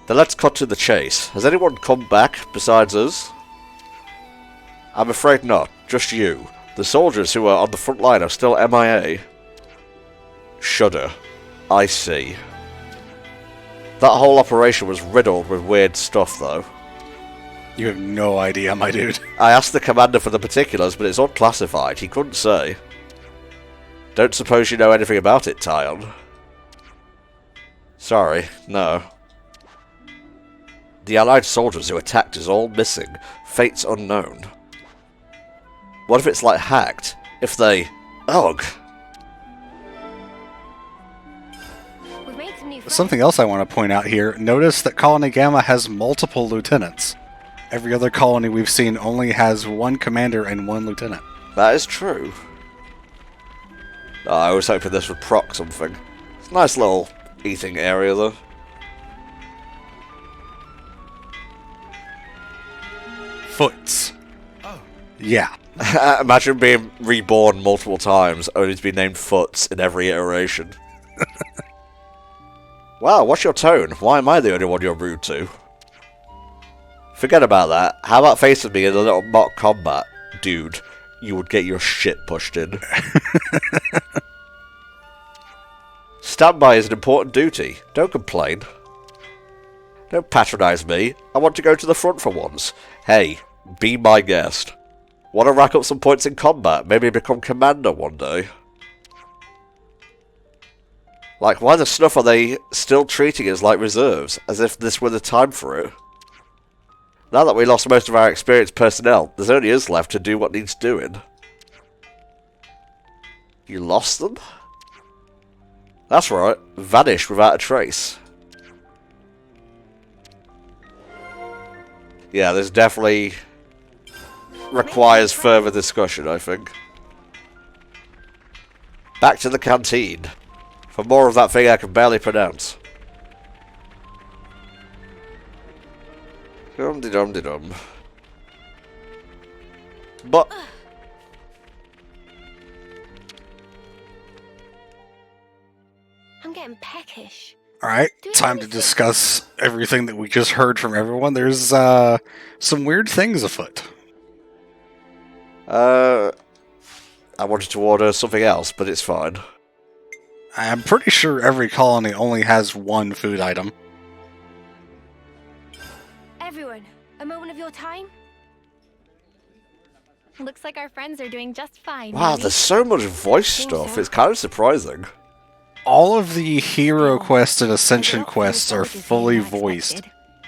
S1: Then let's cut to the chase. Has anyone come back besides us? I'm afraid not. Just you. The soldiers who are on the front line are still MIA. Shudder. I see. That whole operation was riddled with weird stuff, though.
S2: You have no idea, my dude.
S1: I asked the commander for the particulars, but it's unclassified. He couldn't say. Don't suppose you know anything about it, Tyon? Sorry, no. The Allied soldiers who attacked is all missing. Fate's unknown. What if it's like hacked? If they... Ugh!
S4: We've made some new friends.
S2: Something else I want to point out here. Notice that Colony Gamma has multiple lieutenants. Every other colony we've seen only has one commander and one lieutenant.
S1: That is true. Oh, I was hoping this would proc something. It's a nice little eating area, though.
S2: Foots.
S3: Oh.
S2: Yeah.
S1: Imagine being reborn multiple times, only to be named Foots in every iteration. Wow, what's your tone? Why am I the only one you're rude to? Forget about that. How about facing me in a little mock combat? Dude, you would get your shit pushed in. Standby is an important duty. Don't complain. Don't patronize me. I want to go to the front for once. Hey, be my guest. Want to rack up some points in combat? Maybe become commander one day? Like, why the snuff are they still treating us like reserves? As if this were the time for it? Now that we lost most of our experienced personnel, there's only us left to do what needs doing. You lost them? That's right. Vanished without a trace. Yeah, this definitely requires further discussion, I think. Back to the canteen. For more of that thing I can barely pronounce. Dum-de-dum-de-dum. But...
S4: I'm getting peckish.
S2: Alright, time to discuss everything that we just heard from everyone. There's some weird things afoot.
S1: I wanted to order something else, but it's fine.
S2: I'm pretty sure every colony only has one food item.
S4: Everyone, a moment of your time?
S8: Looks like our friends are doing just fine.
S1: Wow,
S8: Ruby.
S1: there's so much voice stuff. It's kind of surprising.
S2: All of the hero quests and ascension quests are fully voiced.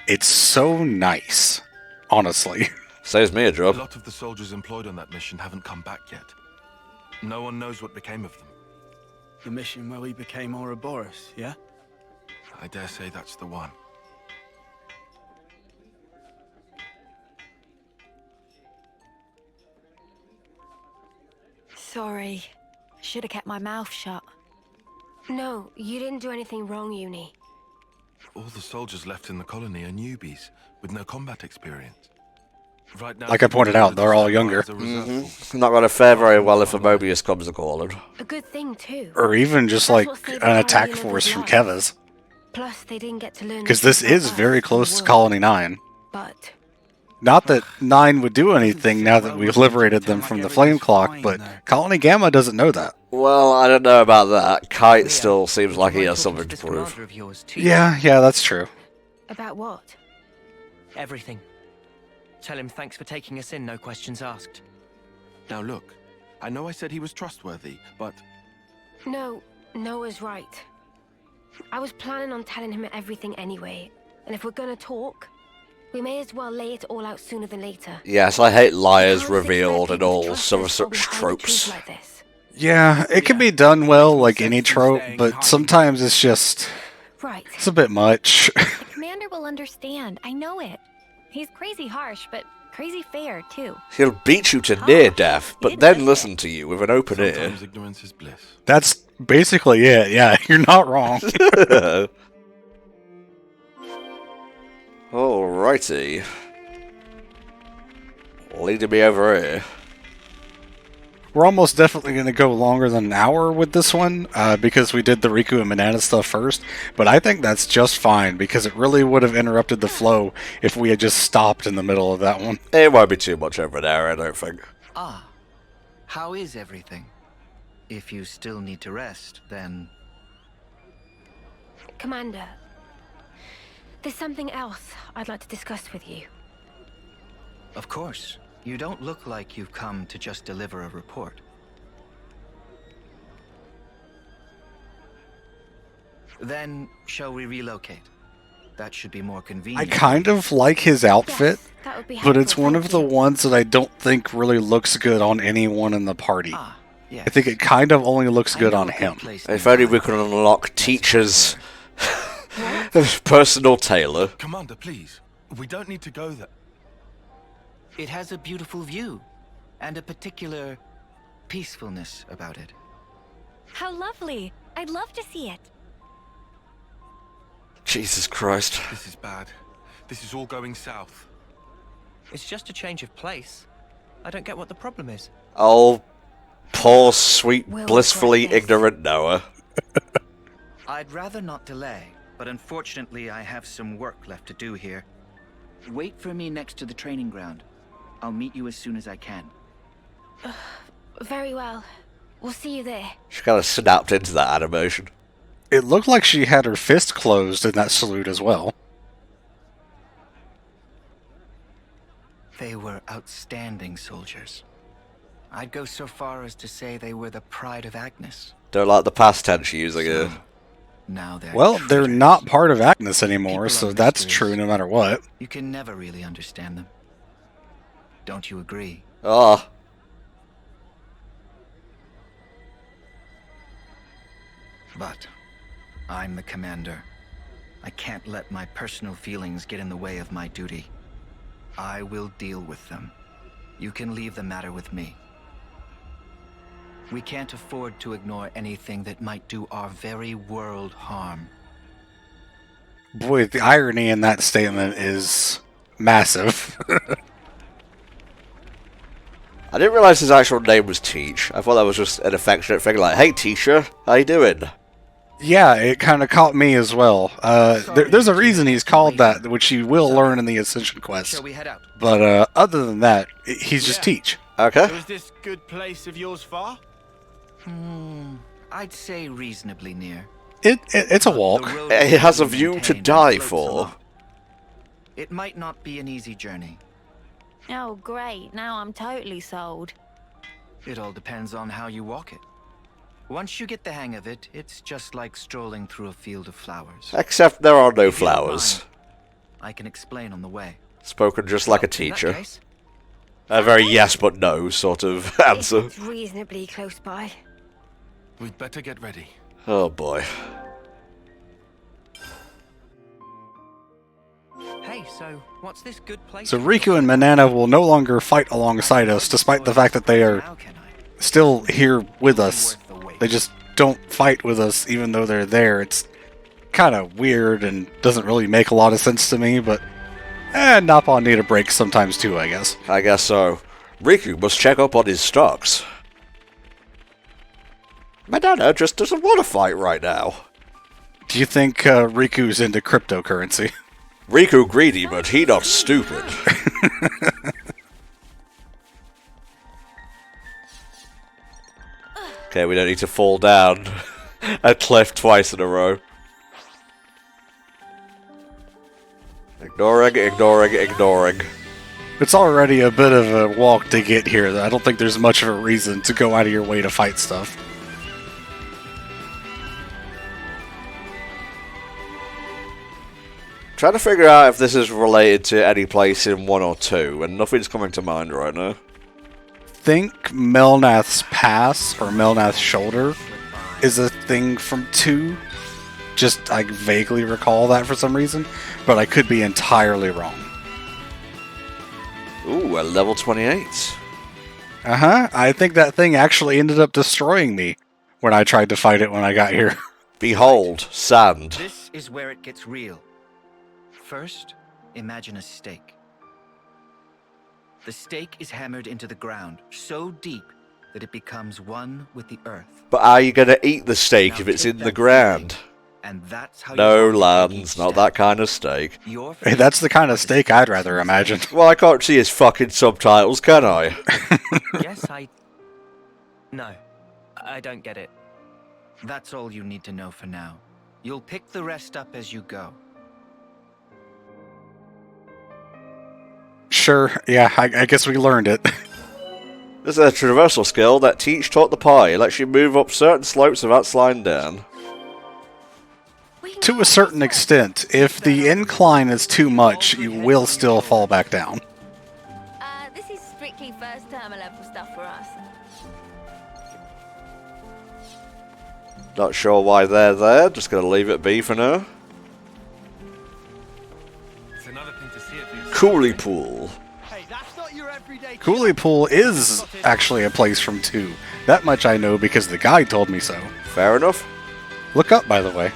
S2: It's so nice, honestly.
S1: Saves me a
S3: A
S1: job.
S3: lot of the soldiers employed on that mission haven't come back yet. No one knows what became of them.
S5: The mission where we became Ouroboros, yeah?
S3: I dare say that's the one.
S8: Sorry. Should have kept my mouth shut.
S4: No, you didn't do anything wrong, Uni.
S3: All the soldiers left in the colony are newbies with no combat experience. Right now,
S2: Like I pointed out, they're all younger.
S1: Not going to fare very well if a Mobius comes a-calling.
S4: A good thing, too.
S2: Or even just
S4: That's
S2: like
S4: what saved
S2: an
S4: the
S2: attack
S4: colony
S2: force from
S4: lives.
S2: Keva's.
S4: Plus, they didn't get to learn...
S2: Because
S4: the
S2: this
S4: truth
S2: is
S4: about
S2: very
S4: us
S2: close
S4: and
S2: to
S4: the
S2: Colony
S4: world.
S2: 9.
S4: But
S2: Not that 9 would do anything now that we've liberated them from the Flame Clock, but Colony Gamma doesn't know that.
S1: Well, I don't know about that. Kite still seems like he has something to prove.
S6: Of yours too.
S2: Yeah, that's true.
S4: about what?
S6: Everything. Tell him thanks for taking us in, no questions asked.
S3: Now look, I know I said he was trustworthy, but
S4: No, Noah's right. I was planning on telling him everything anyway, and if we're gonna talk, we may as well lay it all out sooner than later.
S1: Yes, I hate liars
S4: Can't sit
S1: revealed
S4: there
S1: and
S4: keeping
S1: all
S4: trust
S1: some
S4: us
S1: such
S4: behind the
S1: tropes.
S4: truth like this.
S2: Yeah, it can be done well like any trope, but sometimes it's just...
S4: Right.
S2: it's a bit much.
S8: The commander will understand. I know it. He's crazy harsh, but Crazy fair, too.
S1: He'll beat you to
S8: Harsh.
S1: near death,
S8: He
S1: but
S8: didn't
S1: then
S8: like
S1: listen
S8: it.
S1: to you with an open ear.
S3: Sometimes ignorance is bliss.
S2: That's basically it. Yeah, you're not wrong.
S1: Alrighty. Leading me over here.
S2: We're almost definitely going to go longer than an hour with this one because we did the Riku and Banana stuff first. But I think that's just fine because it really would have interrupted the flow if we had just stopped in the middle of that one.
S1: It won't be too much over an hour, I don't think.
S9: Ah, how is everything? If you still need to rest, then...
S4: Commander, there's something else I'd like to discuss with you.
S9: Of course. You don't look like you've come to just deliver a report. Then, shall we relocate? That should be more
S2: I
S9: convenient.
S2: kind of like his outfit,
S4: Yes, that would be
S2: but it's
S4: helpful,
S2: one
S4: thank
S2: of the
S4: you.
S2: ones that I don't think really looks good on anyone in the party.
S9: Ah, yes.
S2: I think it kind of only looks
S9: I
S2: good
S9: know
S2: on
S9: a good
S2: him.
S9: place
S1: If only we
S9: nearby.
S1: could unlock Teacher's personal tailor.
S3: Commander, please. We don't need to go there.
S9: It has a beautiful view, and a particular peacefulness about it.
S8: How lovely. I'd love to see it.
S1: Jesus Christ.
S3: This is bad. This is all going south.
S6: It's just a change of place. I don't get what the problem is.
S1: Oh, poor, sweet,
S4: We'll
S1: blissfully
S4: regret this.
S1: ignorant Noah.
S9: I'd rather not delay, but unfortunately I have some work left to do here. Wait for me next to the training ground. I'll meet you as soon as I can.
S4: Very well. We'll see you there.
S1: She kind of snapped into that animation.
S2: It looked like she had her fist closed in that salute as well.
S9: They were outstanding soldiers. I'd go so far as to say they were the pride of Agnes.
S1: Don't like the past tense using it.
S9: Now they're
S2: Well, they're
S9: traitors.
S2: not part of Agnes anymore,
S9: People
S2: so
S9: are
S2: that's
S9: mysteries.
S2: true no matter what.
S9: You can never really understand them. Don't you agree?
S1: Ah,
S9: But I'm the commander. I can't let my personal feelings get in the way of my duty. I will deal with them. You can leave the matter with me. We can't afford to ignore anything that might do our very world harm.
S2: Boy, the irony in that statement is massive.
S1: I didn't realize his actual name was Teach. I thought that was just an affectionate thing like, hey teacher, how you doing?
S2: Yeah, it kind of caught me as well. There's a reason he's called that, which you will learn in the Ascension quest.
S9: Shall we head out?
S2: But other than that, he's just
S5: Yeah.
S2: Teach.
S1: Okay.
S5: So is this good place of yours far?
S9: I'd say reasonably near.
S2: It's a
S9: The
S2: walk.
S9: road
S1: It has a
S9: is
S1: view to
S9: maintained
S1: die
S9: and slopes
S1: for.
S9: along. It might not be an easy journey.
S8: Oh, great. Now I'm totally sold.
S9: It all depends on how you walk it. Once you get the hang of it, it's just like strolling through a field of flowers.
S1: Except there are no
S9: If you don't
S1: flowers.
S9: mind, I can explain on the way.
S1: Spoken just like a
S6: In that
S1: teacher.
S6: case,
S1: A very yes but no sort of answer.
S4: It's reasonably close by.
S3: We'd better get ready.
S1: Oh boy.
S6: hey, so what's this good place?
S2: So Riku and Manana will no longer fight alongside us, despite the fact that they are
S9: How can I?
S2: still here with us.
S9: Worth the wait.
S2: They just don't fight with us, even though they're there. It's kind of weird and doesn't really make a lot of sense to me, but Nopon need a break sometimes too, I guess.
S1: I guess so. Riku must check up on his stocks. Madonna just doesn't want to fight right now.
S2: Do you think Riku's into cryptocurrency?
S1: Riku greedy, but he not stupid. Okay, we don't need to fall down a cliff twice in a row. Ignoring, ignoring, ignoring.
S2: It's already a bit of a walk to get here. I don't think there's much of a reason to go out of your way to fight stuff.
S1: Trying to figure out if this is related to any place in 1 or 2, and nothing's coming to mind right now.
S2: Think Melnath's Pass or Melnath's Shoulder is a thing from 2. Just, I vaguely recall that for some reason, but I could be entirely wrong.
S1: Ooh, we're level 28.
S2: Uh-huh. I think that thing actually ended up destroying me when I tried to fight it when I got here.
S1: Behold, sand.
S9: This is where it gets real. First, imagine a stake. The stake is hammered into the ground so deep that it becomes one with the earth.
S1: But are you gonna eat the steak if it's in the ground?
S9: And that's how
S1: No,
S9: you
S1: lads, not that kind of steak.
S2: Hey, that's the kind of steak I'd rather imagine.
S1: Well, I can't see his fucking subtitles, can I?
S6: Yes, No, I don't get it.
S9: That's all you need to know for now. You'll pick the rest up as you go.
S2: Sure, yeah, I guess we learned it.
S1: This is a traversal skill that Teach taught the pie. It lets you move up certain slopes without sliding down.
S2: To a certain extent, if the incline is too much, you will still fall back down.
S4: This is strictly first term level stuff for us.
S1: Not sure why they're there, just gonna leave it be for now.
S3: It's another thing to see it for yourself.
S1: Coolie Pool.
S5: Hey, that's not your everyday
S2: Coolie Pool is actually a place from 2. That much I know because the guide told me so.
S1: Fair enough.
S2: Look up, by the way.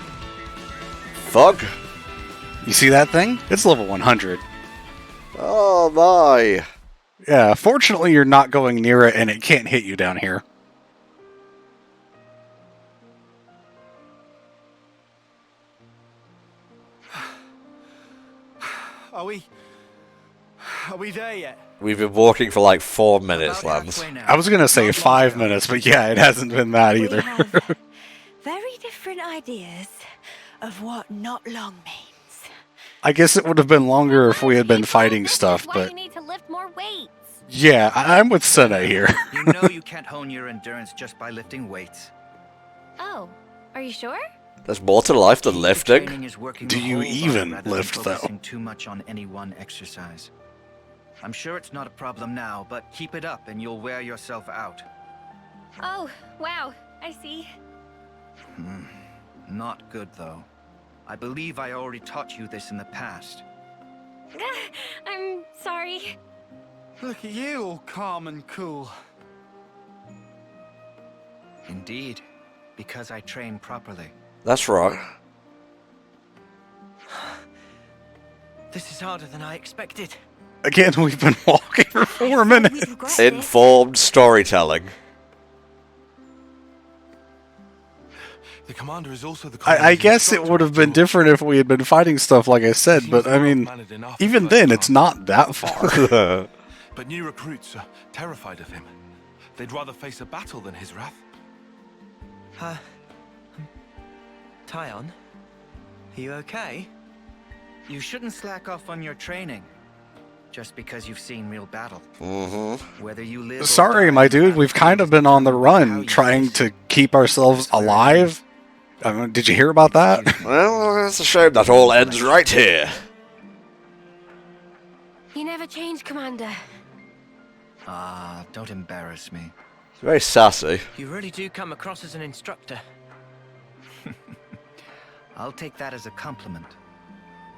S1: Fuck.
S2: You see that thing? It's level 100.
S1: Oh my.
S2: Yeah, fortunately you're not going near it and it can't hit you down here.
S5: Are we there yet?
S1: We've been walking for like 4 minutes,
S9: About
S1: lads.
S9: halfway now.
S2: I was gonna say 5 minutes, but yeah, it hasn't been that
S8: We
S2: either.
S8: have very different ideas of what not long means.
S2: I guess it would have been longer if we had been fighting stuff,
S4: Why
S2: but
S4: you need to lift more weights.
S2: yeah, I'm with Senna here.
S9: You know you can't hone your endurance just by lifting weights.
S4: Oh, are you sure?
S1: There's more to life than
S9: Keep
S1: lifting.
S9: training is working
S2: Do
S9: the
S2: you
S9: whole body
S2: even
S9: rather than
S2: lift, though?
S9: focusing too much on any one exercise. I'm sure it's not a problem now, but keep it up and you'll wear yourself out.
S4: Oh, wow. I see.
S9: Not good, though. I believe I already taught you this in the past.
S4: I'm sorry.
S5: Look at you, all calm and cool.
S9: Indeed, because I train properly.
S1: That's right.
S6: This is harder than I expected.
S2: Again, we've been walking for 4 minutes.
S8: We'd regret this.
S1: Informed storytelling.
S3: The commander is also the
S2: I guess it would have been different if we had been fighting stuff, like I said, but I mean, even then, it's not that far.
S3: But new recruits are terrified of him. They'd rather face a battle than his wrath.
S6: Tyon, are you okay?
S9: You shouldn't slack off on your training. Just because you've seen real battle. Whether you live or
S2: Sorry,
S9: die,
S2: my dude, we've kind of been on the
S9: how
S2: run
S9: you
S2: trying
S9: face
S2: to
S9: it.
S2: keep ourselves alive. Did you hear about that?
S1: Well, it's a shame that all ends right here.
S4: You never change, Commander.
S9: Ah, don't embarrass me.
S1: It's very sassy.
S6: You really do come across as an instructor.
S9: I'll take that as a compliment.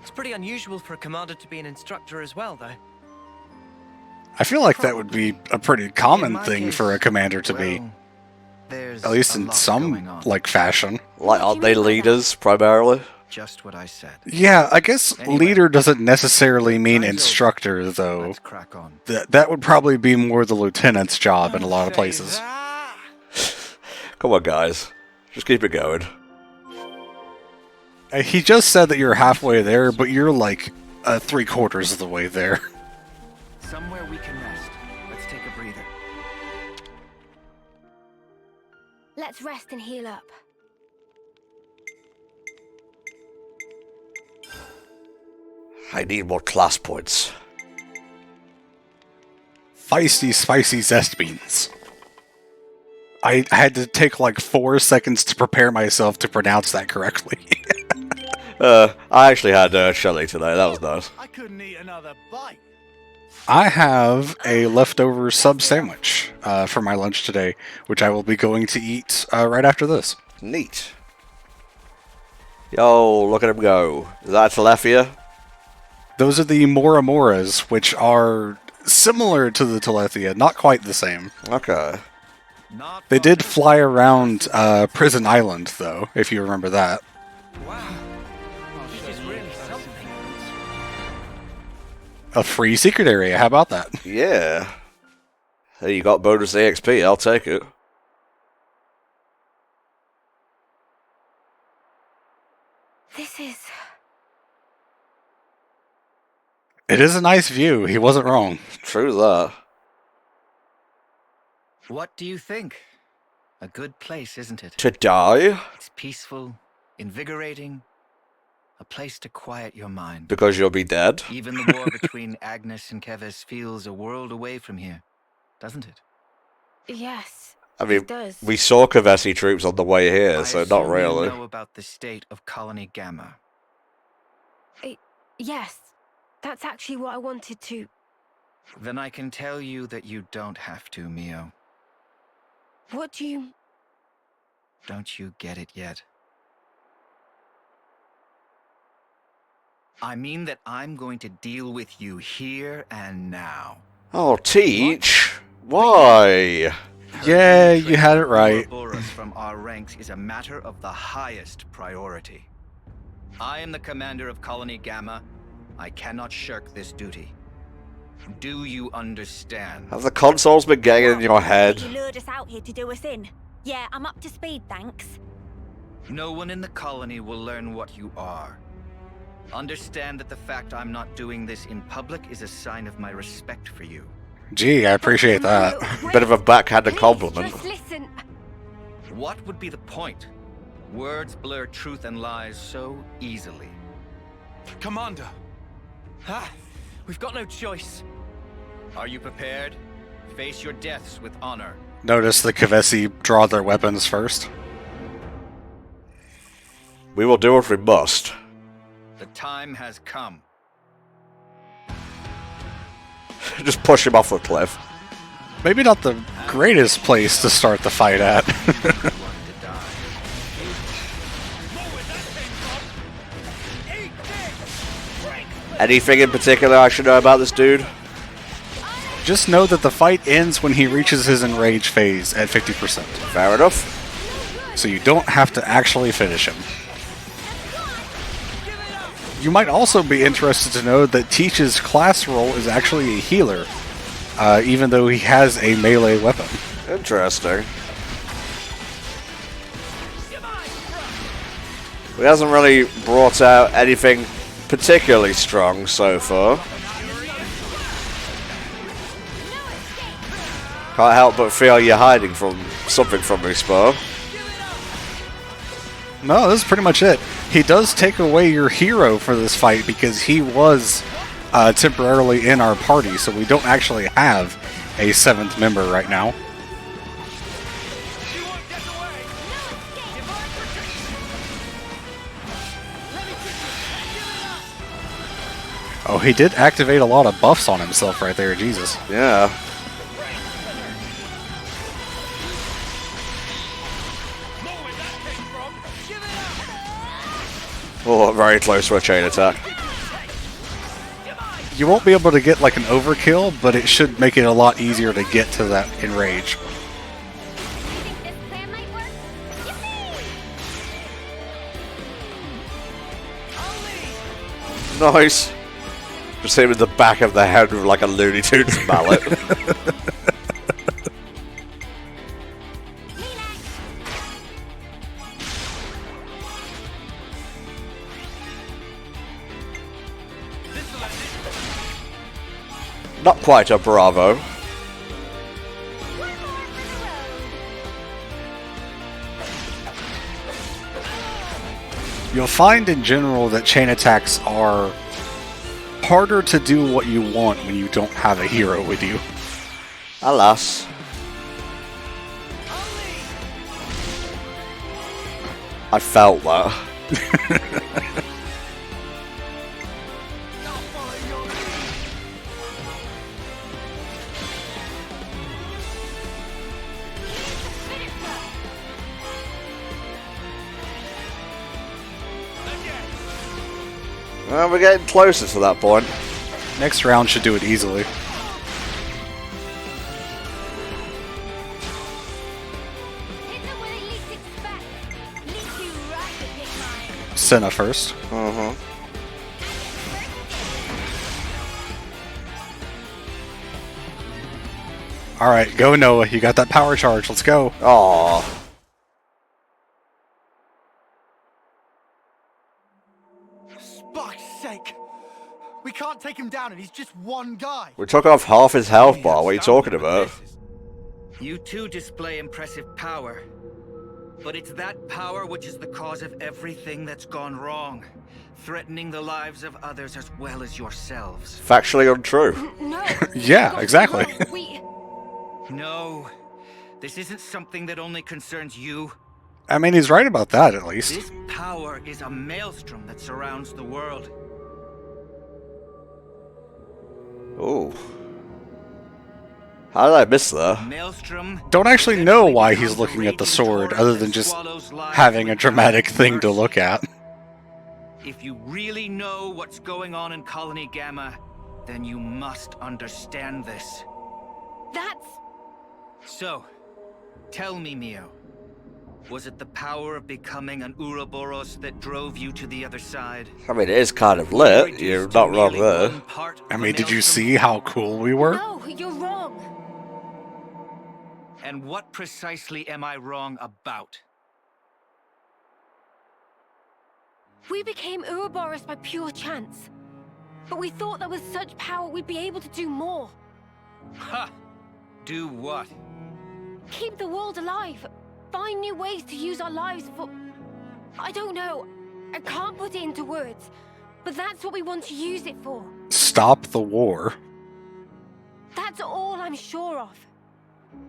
S6: It's pretty unusual for a commander to be an instructor as well, though.
S2: I feel like that would be a pretty common
S9: In my
S2: thing
S9: case,
S2: for a commander to be,
S9: well, there's
S2: at least
S9: a
S2: in
S9: lot
S2: some,
S9: going on.
S2: like, fashion.
S1: Like, aren't they leaders, primarily?
S9: Just what I said.
S2: Yeah, I guess
S9: Anyway,
S2: leader doesn't necessarily mean
S9: time's over.
S2: instructor, though.
S9: Let's crack on.
S2: That would probably be more the lieutenant's job in a lot of places.
S1: Come on, guys. Just keep it going.
S2: He just said that you're halfway there, but you're like 3/4 of the way there.
S9: Somewhere we can rest. Let's take a breather.
S4: Let's rest and heal up.
S1: I need more class points.
S2: Feisty, spicy zest beans. I had to take like 4 seconds to prepare myself to pronounce that correctly.
S1: I actually had chili today. That was nice.
S5: I couldn't eat another bite.
S2: I have a leftover sub sandwich for my lunch today, which I will be going to eat right after this.
S1: Neat. Yo, look at him go. Is that Telephia?
S2: Those are the Moramoras, which are Similar to the Telethia, not quite the same.
S1: Okay.
S9: Not
S2: They
S9: far
S2: did
S9: from-
S2: fly around Prison Island, though, if you remember that.
S6: Wow. This is really something.
S2: A free secret area, how about that?
S1: Yeah. Hey, you got bonus EXP, I'll take it.
S4: This is...
S2: It is a nice view, he wasn't wrong.
S1: True that.
S9: What do you think? A good place, isn't it?
S1: To die?
S9: It's peaceful, invigorating, a place to quiet your mind.
S1: Because you'll be dead?
S9: Even the war between Agnes and Keves feels a world away from here, doesn't it?
S4: Yes,
S1: I mean,
S4: it does.
S1: we saw Kavesi troops on the way here,
S9: I
S1: so not
S9: assume
S1: really.
S9: You know about the state of Colony Gamma.
S4: Yes, that's actually what I wanted to...
S9: Then I can tell you that you don't have to, Mio.
S4: What do you...
S9: Don't you get it yet? I mean that I'm going to deal with you here and now.
S1: Oh, Teach? Why?
S2: Yeah, you had it right.
S9: Ouroboros from our ranks is a matter of the highest priority. I am the commander of Colony Gamma. I cannot shirk this duty. Do you understand?
S1: Have the consoles been getting in your head?
S8: You lured us out here to do us in. Yeah, I'm up to speed, thanks.
S9: No one in the colony will learn what you are. Understand that the fact I'm not doing this in public is a sign of my respect for you.
S2: Gee, I appreciate that.
S1: Bit of a backhanded
S4: Please,
S1: compliment.
S4: just listen.
S9: What would be the point? Words blur truth and lies so easily.
S3: Commander!
S6: Ah, we've got no choice.
S9: Are you prepared? Face your deaths with honor.
S2: Notice the Kavesi draw their weapons first.
S1: We will do what we must.
S9: The time has come.
S1: Just push him off the cliff.
S2: Maybe not the greatest place to start the fight at.
S9: One to die.
S1: Anything in particular I should know about this dude?
S2: Just know that the fight ends when he reaches his enrage phase at 50%.
S1: Fair enough.
S2: So you don't have to actually finish him. You might also be interested to know that Teach's class role is actually a healer, even though he has a melee weapon.
S1: Interesting. He hasn't really brought out anything particularly strong so far. Can't help but feel you're hiding from something from me, Spar.
S2: No, this is pretty much it. He does take away your hero for this fight because he was temporarily in our party, so we don't actually have a 7th member right now. Oh, he did activate a lot of buffs on himself right there, Jesus.
S1: Yeah. Oh, very close to a chain attack.
S2: You won't be able to get like an overkill, but it should make it a lot easier to get to that enrage.
S4: This plan might work? Yippee!
S1: Nice. Just hit him in the back of the head with like a Looney Tunes mallet. Not quite a bravo.
S2: You'll find in general that chain attacks are harder to do what you want when you don't have a hero with you.
S1: Alas. I felt that. Well, we're getting closer to that point.
S2: Next round should do it easily. Senna first.
S1: Mm-hmm.
S2: Alright, go Noah. You got that power charge. Let's go.
S1: Aww.
S5: Spark's sake! We can't take him down, and he's just one guy.
S1: We took off half his health bar. What are you talking about?
S9: You too display impressive power. But it's that power which is the cause of everything that's gone wrong, threatening the lives of others as well as yourselves.
S1: Factually untrue.
S4: No.
S2: Yeah, exactly.
S9: No, this isn't something that only concerns you.
S2: I mean, he's right about that, at least.
S9: This power is a maelstrom that surrounds the world.
S1: Ooh. How did I miss that?
S9: Maelstrom
S2: Don't actually know why he's looking at the sword, other than just having a dramatic thing to look at.
S9: If you really know what's going on in Colony Gamma, then you must understand this.
S4: That's...
S9: So, tell me, Mio. Was it the power of becoming an Ouroboros that drove you to the other side?
S1: I mean, it is kind of lit. You're not wrong there.
S2: I mean, did you see how cool we were?
S4: No, you're wrong.
S9: And what precisely am I wrong about?
S4: We became Ouroboros by pure chance. But we thought that with such power we'd be able to do more.
S9: Ha! Do what?
S4: Keep the world alive. Find new ways to use our lives for... I don't know. I can't put it into words. But that's what we want to use it for.
S2: Stop the war.
S4: That's all I'm sure of.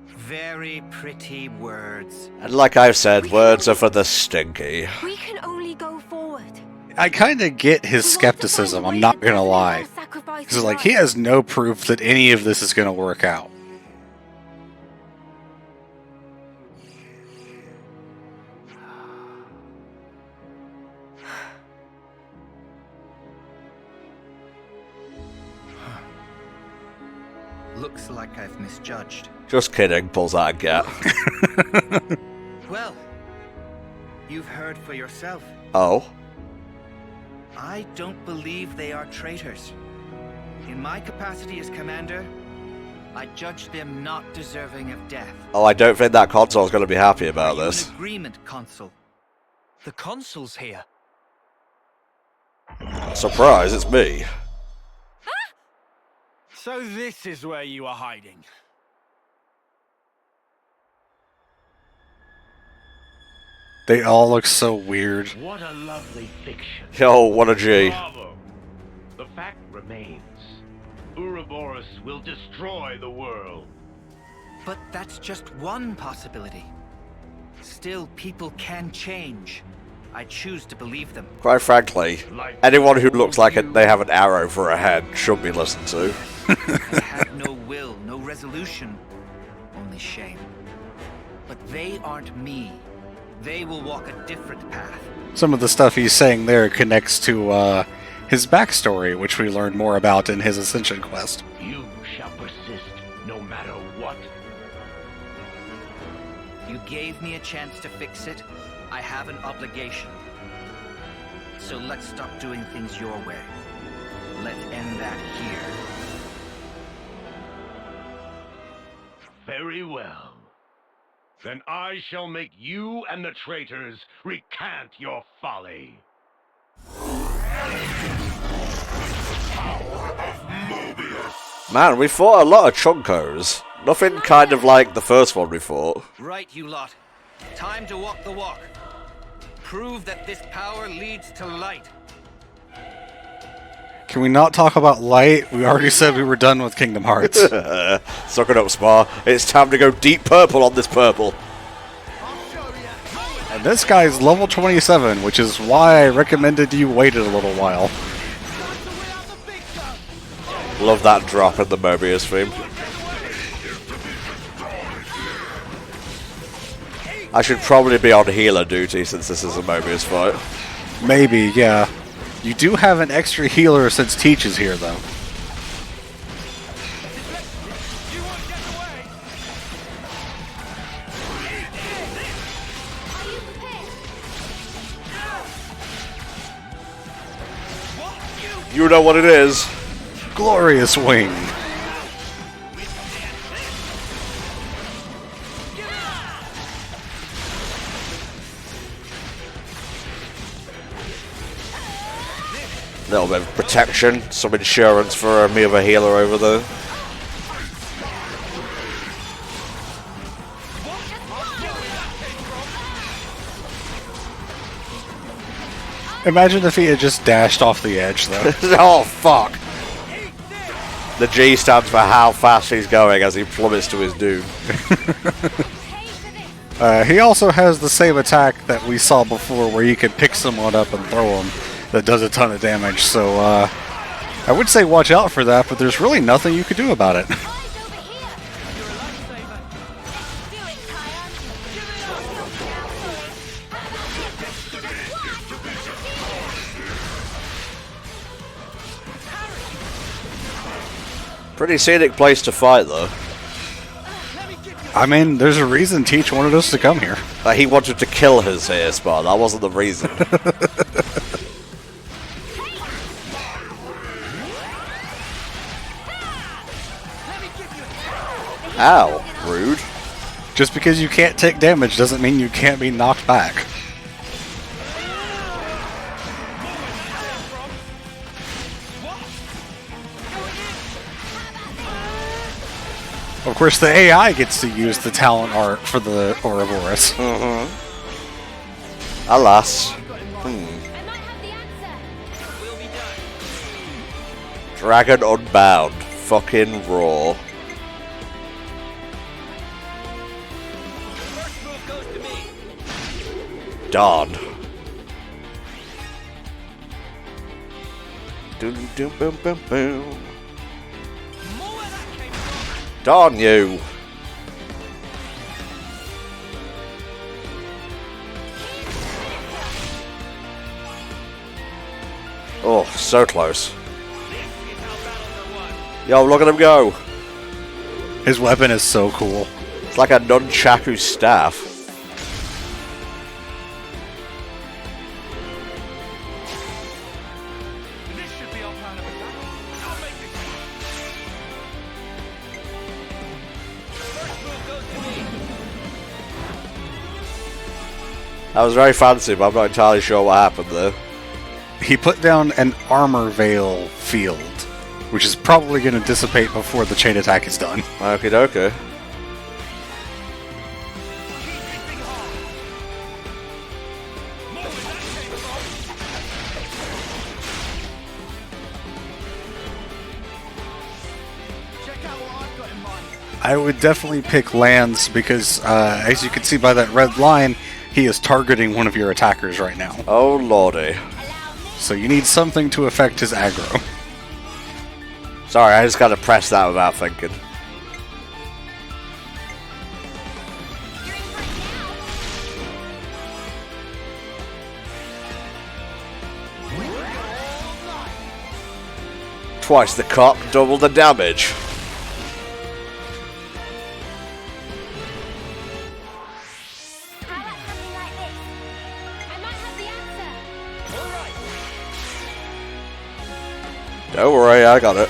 S9: Very pretty words.
S1: And like I've said, words are for the stinky.
S4: We can only go forward.
S2: I kind of get his skepticism, I'm not gonna lie. Because, like, he has no proof that any of this is gonna work out.
S9: Looks like I've misjudged.
S1: Just kidding, pulls out a gap.
S9: Well, you've heard for yourself.
S1: Oh?
S9: I don't believe they are traitors. In my capacity as commander, I judge them not deserving of death.
S1: Oh, I don't think that console's going to be happy about
S9: Are you
S1: this.
S9: in agreement, Consul?
S6: The consul's here.
S1: Surprise, it's me.
S5: So this is where you are hiding.
S2: They all look so weird.
S10: What a lovely fiction.
S1: Yo, what a G.
S10: Bravo. The fact remains, Ouroboros will destroy the world.
S9: But that's just one possibility. Still, people can change. I choose to believe them.
S1: Quite frankly, anyone who looks like they have an arrow for a head should be listened to.
S9: I have no will, no resolution, only shame. But they aren't me. They will walk a different path.
S2: Some of the stuff he's saying there connects to his backstory, which we learn more about in his Ascension quest.
S10: You shall persist no matter what.
S9: You gave me a chance to fix it. I have an obligation. So let's stop doing things your way. Let's end that here.
S10: Very well. Then I shall make you and the traitors recant your folly.
S1: Man, we fought a lot of chunkos. Nothing kind of like the first one we fought.
S9: Right, you lot. Time to walk the walk. Prove that this power leads to light.
S2: Can we not talk about light? We already said we were done with Kingdom Hearts.
S1: Suck it up, Spar. It's time to go deep purple on this purple.
S2: And this guy's level 27, which is why I recommended you waited a little while.
S1: Love that drop in the Mobius theme. I should probably be on healer duty since this is a Mobius fight.
S2: Maybe, yeah. You do have an extra healer since Teach is here, though.
S1: You know what it is.
S2: Glorious wing.
S1: Little bit of protection, some insurance for me of a healer over there.
S2: Imagine if he had just dashed off the edge, though.
S1: Oh, fuck. The G stands for how fast he's going as he plummets to his doom.
S2: He also has the same attack that we saw before, where you can pick someone up and throw them, that does a ton of damage, so I would say watch out for that, but there's really nothing you could do about it.
S1: Pretty scenic place to fight, though.
S2: I mean, there's a reason Teach wanted us to come here.
S1: He wanted to kill his here, Spot. That wasn't the reason. Ow, rude.
S2: Just because you can't take damage doesn't mean you can't be knocked back. Of course, the AI gets to use the talent art for the Ouroboros.
S1: Alas. Dragon Unbound. Fucking raw. Darn. Doom, doom, boom, boom, boom. Darn you! Oh, so close. Yo, look at him go!
S2: His weapon is so cool.
S1: It's like a nunchaku staff. That was very fancy, but I'm not entirely sure what happened there.
S2: He put down an armor veil field, which is probably going to dissipate before the chain attack is done.
S1: Okie dokie.
S2: I would definitely pick Lance because, as you can see by that red line, he is targeting one of your attackers right now.
S1: Oh lordy.
S2: So you need something to affect his aggro.
S1: Sorry, I just gotta press that without thinking. Twice the cock, double the damage. Don't worry, I got it.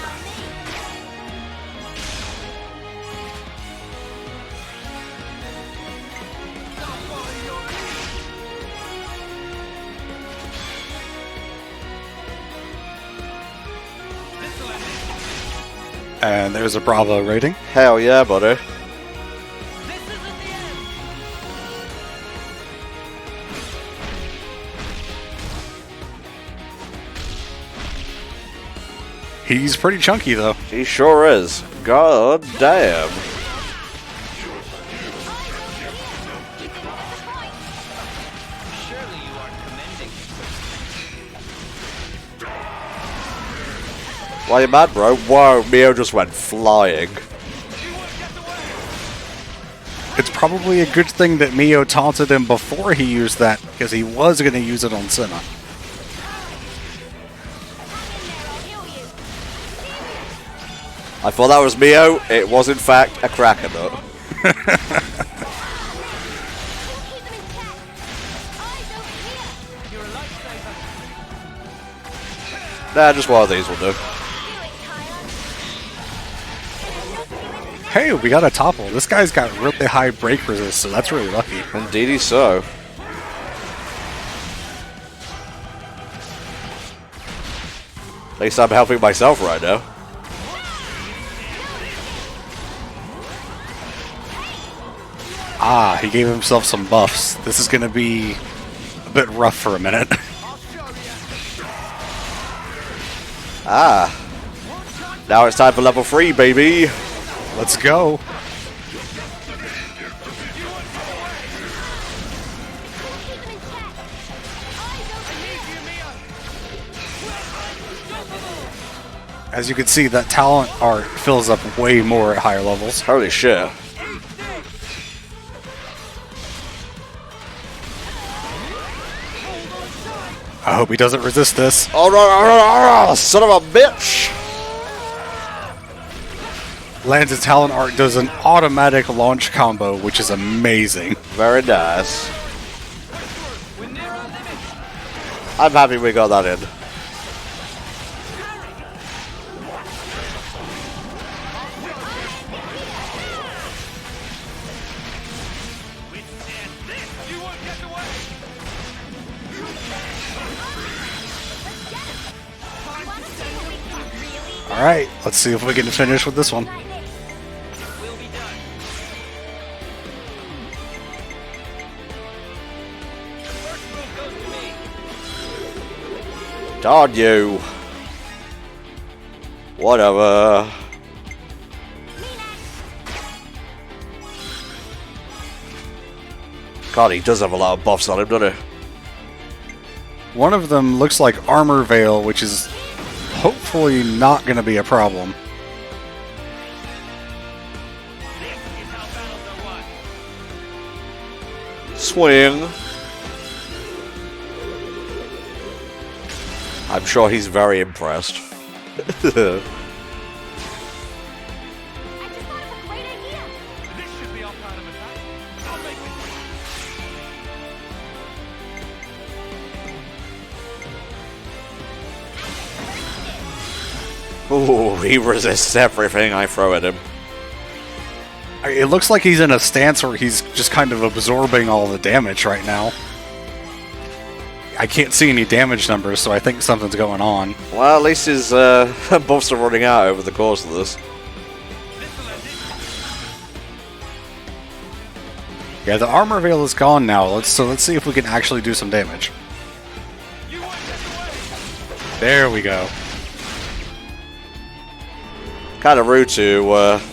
S2: And there's a Bravo rating.
S1: Hell yeah, buddy.
S2: He's pretty chunky, though.
S1: He sure is. God damn. Why you mad, bro? Whoa, Mio just went flying.
S2: It's probably a good thing that Mio taunted him before he used that, because he was going to use it on Senna.
S1: I thought that was Mio. It was in fact a cracker nut. Nah, just one of these will do.
S2: Hey, we got a topple. This guy's got really high break resist, so that's really lucky.
S1: Indeedy so. At least I'm helping myself right now.
S2: Ah, he gave himself some buffs. This is going to be a bit rough for a minute.
S1: Ah. Now it's time for level 3, baby.
S2: Let's go. As you can see, that talent art fills up way more at higher levels.
S1: Holy shit.
S2: I hope he doesn't resist this.
S1: Oh, son of a bitch!
S2: Lands' talent art does an automatic launch combo, which is amazing.
S1: Very nice. I'm happy we got that in.
S2: Alright, let's see if we can finish with this one.
S1: Darn you. Whatever. God, he does have a lot of buffs on him, doesn't he?
S2: One of them looks like Armor Veil, which is hopefully not going to be a problem.
S1: Swing. I'm sure he's very impressed. Ooh, he resists everything I throw at him.
S2: It looks like he's in a stance where he's just kind of absorbing all the damage right now. I can't see any damage numbers, so I think something's going on.
S1: Well, at least his buffs are running out over the course of this.
S2: Yeah, the armor veil is gone now. Let's see if we can actually do some damage. There we go.
S1: Kind of rude to,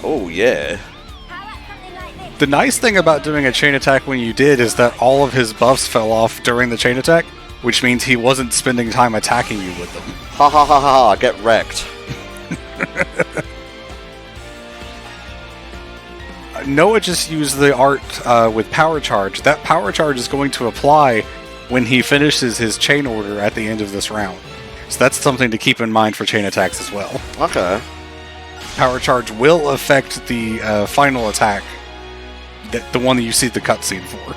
S1: oh yeah.
S2: The nice thing about doing a chain attack when you did is that all of his buffs fell off during the chain attack, which means he wasn't spending time attacking you with them.
S1: Ha ha ha ha, get wrecked.
S2: Noah just used the art with Power Charge. That Power Charge is going to apply when he finishes his chain order at the end of this round. So that's something to keep in mind for chain attacks as well.
S1: Okay.
S2: Power Charge will affect the final attack, the one that you see the cutscene for.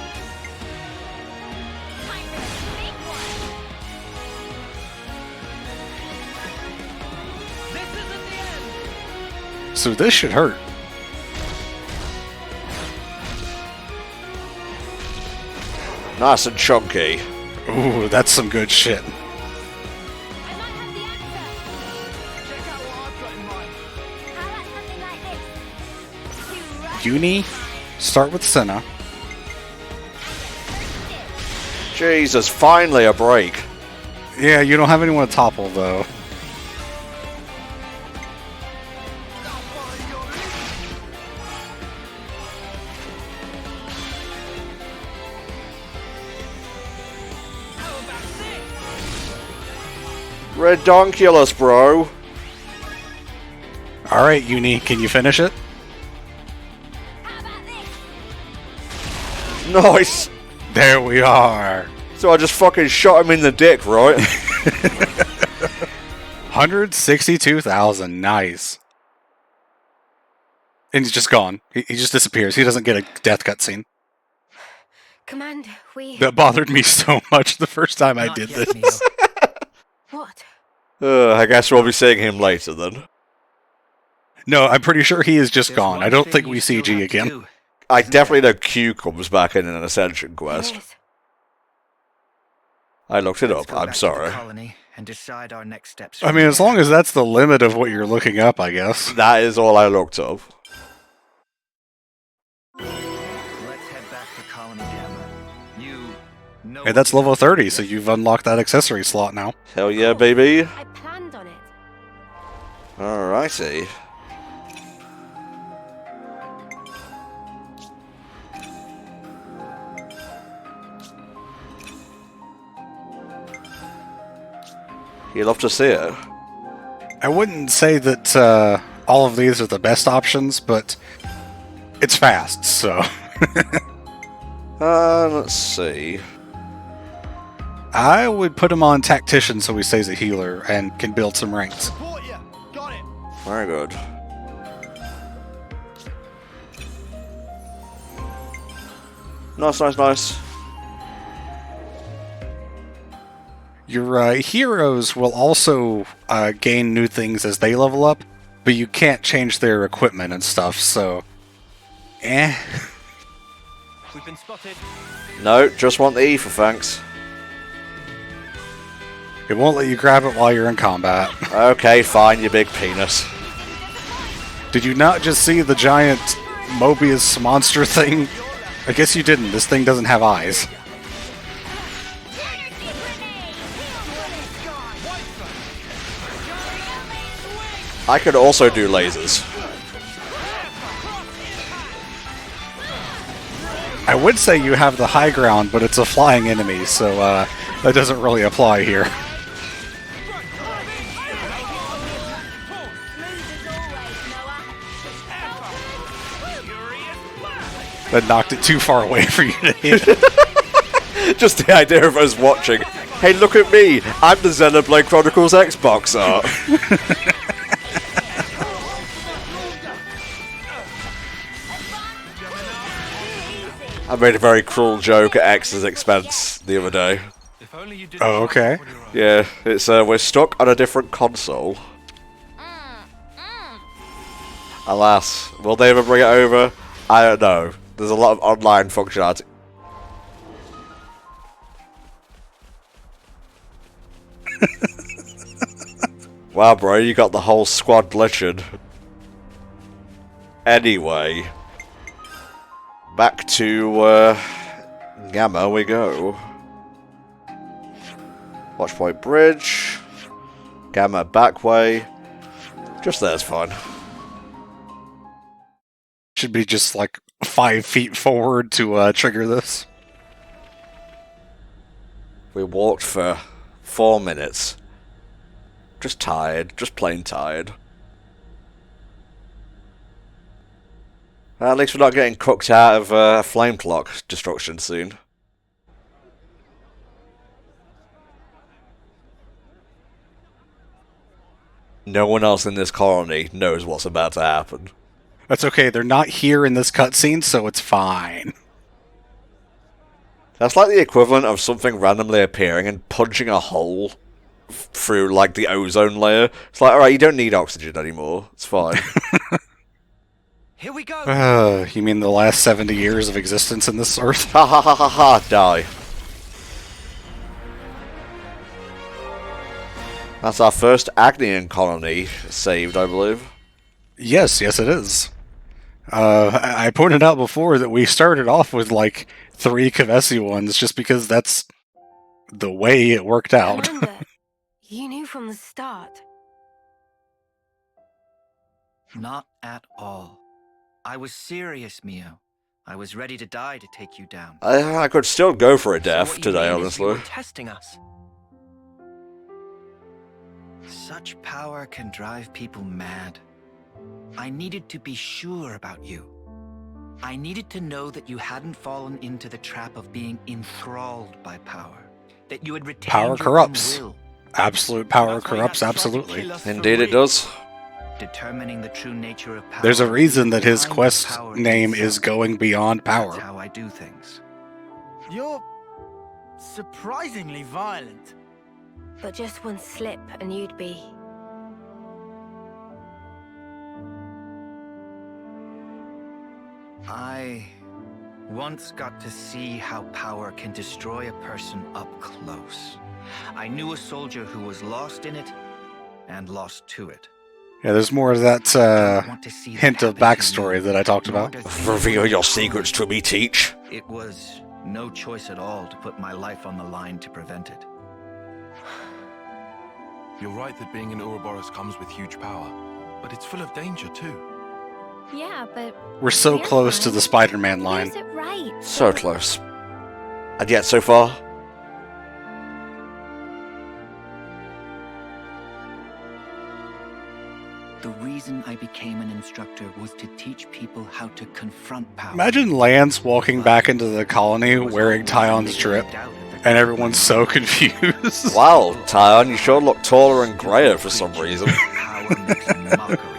S2: So this should hurt.
S1: Nice and chunky.
S2: Ooh, that's some good shit. Uni, start with Senna.
S1: Jesus, finally a break.
S2: Yeah, you don't have anyone to topple though.
S1: Redonkulous, bro.
S2: Alright, Uni, can you finish it?
S1: Nice.
S2: There we are.
S1: So I just fucking shot him in the dick, right?
S2: 162,000. Nice. And he's just gone. He just disappears. He doesn't get a death cutscene.
S4: Commander, we...
S2: That bothered me so much the first time I did this.
S4: What?
S1: I guess we'll be seeing him later then.
S2: No, I'm pretty sure he is just
S9: There's
S2: gone.
S9: one
S2: I don't
S9: thing
S2: think
S9: you
S2: we
S9: still
S2: CG
S9: have to
S2: again.
S9: do,
S1: I
S9: isn't
S1: definitely
S9: there?
S1: know Q comes back in an Ascension quest.
S4: Yes.
S1: I looked it
S9: Let's
S1: up,
S9: go
S1: I'm
S9: back to
S1: sorry.
S9: the colony and decide our next steps.
S2: I
S9: from
S2: mean, as
S9: there.
S2: long as that's the limit of what you're looking up, I guess.
S1: That is all I looked up.
S9: Let's head back to Colony Gamma. You know.
S2: Hey,
S9: what
S2: that's
S9: you
S2: level
S9: have to do,
S2: 30, so
S9: yes?
S2: you've unlocked that accessory slot now.
S1: Hell yeah, baby.
S4: I planned on it.
S1: Alrighty. You'd love to see it.
S2: I wouldn't say that all of these are the best options, but it's fast, so...
S1: Let's see.
S2: I would put him on Tactician so he stays a healer and can build some ranks.
S5: Support you. Got it.
S1: Very good. Nice.
S2: Your heroes will also gain new things as they level up, but you can't change their equipment and stuff, so...
S6: We've been spotted.
S1: No, just want the ether, thanks.
S2: It won't let you grab it while you're in combat.
S1: Okay, fine, you big penis.
S2: Did you not just see the giant Mobius monster thing? I guess you didn't. This thing doesn't have eyes.
S1: I could also do lasers.
S2: I would say you have the high ground, but it's a flying enemy, so that doesn't really apply here. That knocked it too far away for you to hit.
S1: Just the idea of us watching. Hey, look at me! I'm the Xenoblade Chronicles Xbox art. I made a very cruel joke at X's expense the other day.
S3: If only you didn't
S2: Oh, okay.
S3: find what
S1: Yeah, it's we're stuck on a different console. Alas, will they ever bring it over? I don't know. There's a lot of online functionality. Wow, bro, you got the whole squad glitching. Anyway, back to Gamma we go. Watchpoint Bridge, Gamma back way. Just there's fun.
S2: Should be just like 5 feet forward to trigger this.
S1: We walked for 4 minutes. Just tired, just plain tired. At least we're not getting cooked out of a flame clock destruction soon. No one else in this colony knows what's about to happen.
S2: That's okay, they're not here in this cutscene, so it's fine.
S1: That's like the equivalent of something randomly appearing and punching a hole through, like, the ozone layer. It's like, alright, you don't need oxygen anymore. It's fine.
S6: Here we go.
S2: You mean the last 70 years of existence in this Earth?
S1: Ha ha ha ha ha, die. That's our first Agnian colony saved, I believe.
S2: Yes, it is. I pointed out before that we started off with like 3 Kavesi ones just because that's the way it worked out.
S4: Commander, you knew from the start.
S9: Not at all. I was serious, Mio. I was ready to die to take you down.
S1: I could still go for a
S6: So
S1: death
S6: what you
S1: today,
S6: mean is you
S1: honestly.
S6: were testing us.
S9: Such power can drive people mad. I needed to be sure about you. I needed to know that you hadn't fallen into the trap of being enthralled by power. That you had retained
S2: Power
S9: your own
S2: corrupts.
S9: will,
S2: Absolute power
S6: That's why you
S2: corrupts,
S6: had to try to
S2: absolutely.
S6: kill us for
S1: Indeed it
S6: real.
S1: does.
S9: determining the true nature of power.
S2: There's a reason that his
S9: behind the
S2: quest
S9: power
S2: name
S9: itself.
S2: is Going Beyond
S9: That's
S2: Power.
S9: how I do things.
S5: You're surprisingly violent.
S4: But just one slip and you'd be...
S9: I once got to see how power can destroy a person up close. I knew a soldier who was lost in it and lost to it.
S2: Yeah, there's more of that hint of backstory that I talked about.
S1: Reveal your secrets to me, Teach.
S9: It was no choice at all to put my life on the line to prevent it.
S3: You're right that being an Ouroboros comes with huge power, but it's full of danger too.
S4: Yeah, but...
S2: We're so close to the Spider-Man line.
S4: Is it right?
S1: So close. And yet so far...
S9: The reason I became an instructor was to teach people how to confront power.
S2: Imagine Lance walking back into the colony wearing Tyon's drip, and everyone's so confused.
S1: Wow, Tyon, you sure look taller and greyer for some reason.
S9: Power makes a mockery of.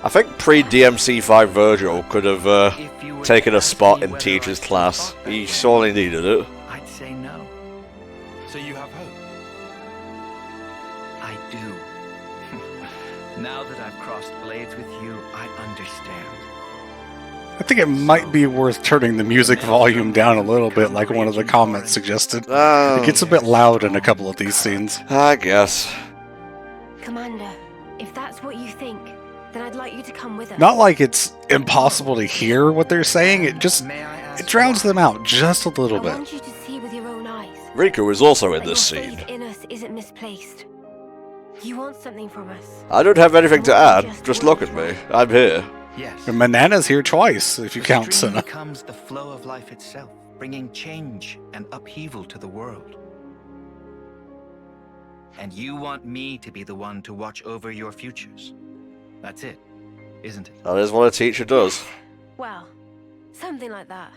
S1: I think pre-DMC5 Virgil could have taken a spot in Teach's class. He sorely needed it.
S9: I'd say no.
S3: So you have hope?
S9: I do. Now that I've crossed blades with you, I understand.
S2: I think it might be worth turning the music volume down a little bit, like one of the comments suggested. It gets a bit loud in a couple of these scenes.
S1: I guess.
S4: Commander, if that's what you think, then I'd like you to come with us.
S2: Not like it's impossible to hear what they're saying, it drowns them out just a little
S4: I
S2: bit.
S4: want you to see with your own eyes.
S1: Riku is also in
S4: That
S1: this
S4: your
S1: scene.
S4: faith in us isn't misplaced. You want something from us.
S1: I don't have anything to add, just look at me. I'm here.
S9: Yes.
S2: And Manana's here twice, if you
S9: The
S2: count
S9: stream
S2: Senna.
S9: becomes the flow of life itself, bringing change and upheaval to the world. And you want me to be the one to watch over your futures. That's it, isn't it?
S1: That is what a teacher does.
S4: Well, something like that.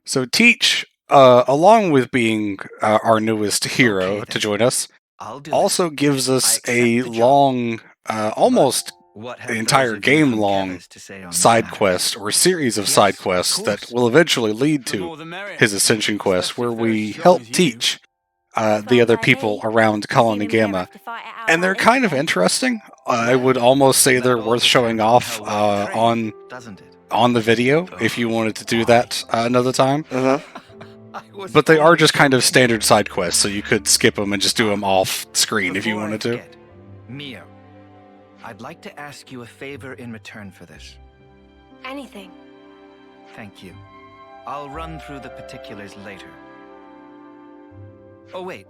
S2: So Teach, along with being our newest hero
S9: Okay,
S2: to join us,
S9: I'll do
S2: also
S9: it.
S2: gives
S9: I
S2: us
S9: accept
S2: a
S9: the job.
S2: long, almost
S9: What have
S2: the
S9: those
S2: entire
S9: of you
S2: game
S9: from
S2: long
S9: Kevis to say on that
S2: side
S9: matter?
S2: quest or series of
S9: Yes,
S2: side
S9: of
S2: quests that
S9: course.
S2: will eventually lead
S5: The more
S2: to
S5: the merrier.
S2: his Ascension quest,
S5: Especially
S2: where
S5: if they're
S2: we
S5: as strong
S2: help
S5: as you.
S2: teach the other people around Colony Gamma. And they're kind of interesting. I would almost say
S9: Let
S2: they're
S9: all
S2: worth
S9: depend
S2: showing
S9: on
S2: off
S9: how well trained,
S2: on
S9: doesn't it?
S2: the video if you wanted to do that another time.
S1: Uh-huh.
S2: But they are just kind of standard side quests, so you could skip them and just do them off screen if you
S9: Before I
S2: wanted to.
S9: forget, Mio, I'd like to ask you a favor in return for this.
S4: Anything.
S9: Thank you. I'll run through the particulars later. Oh wait,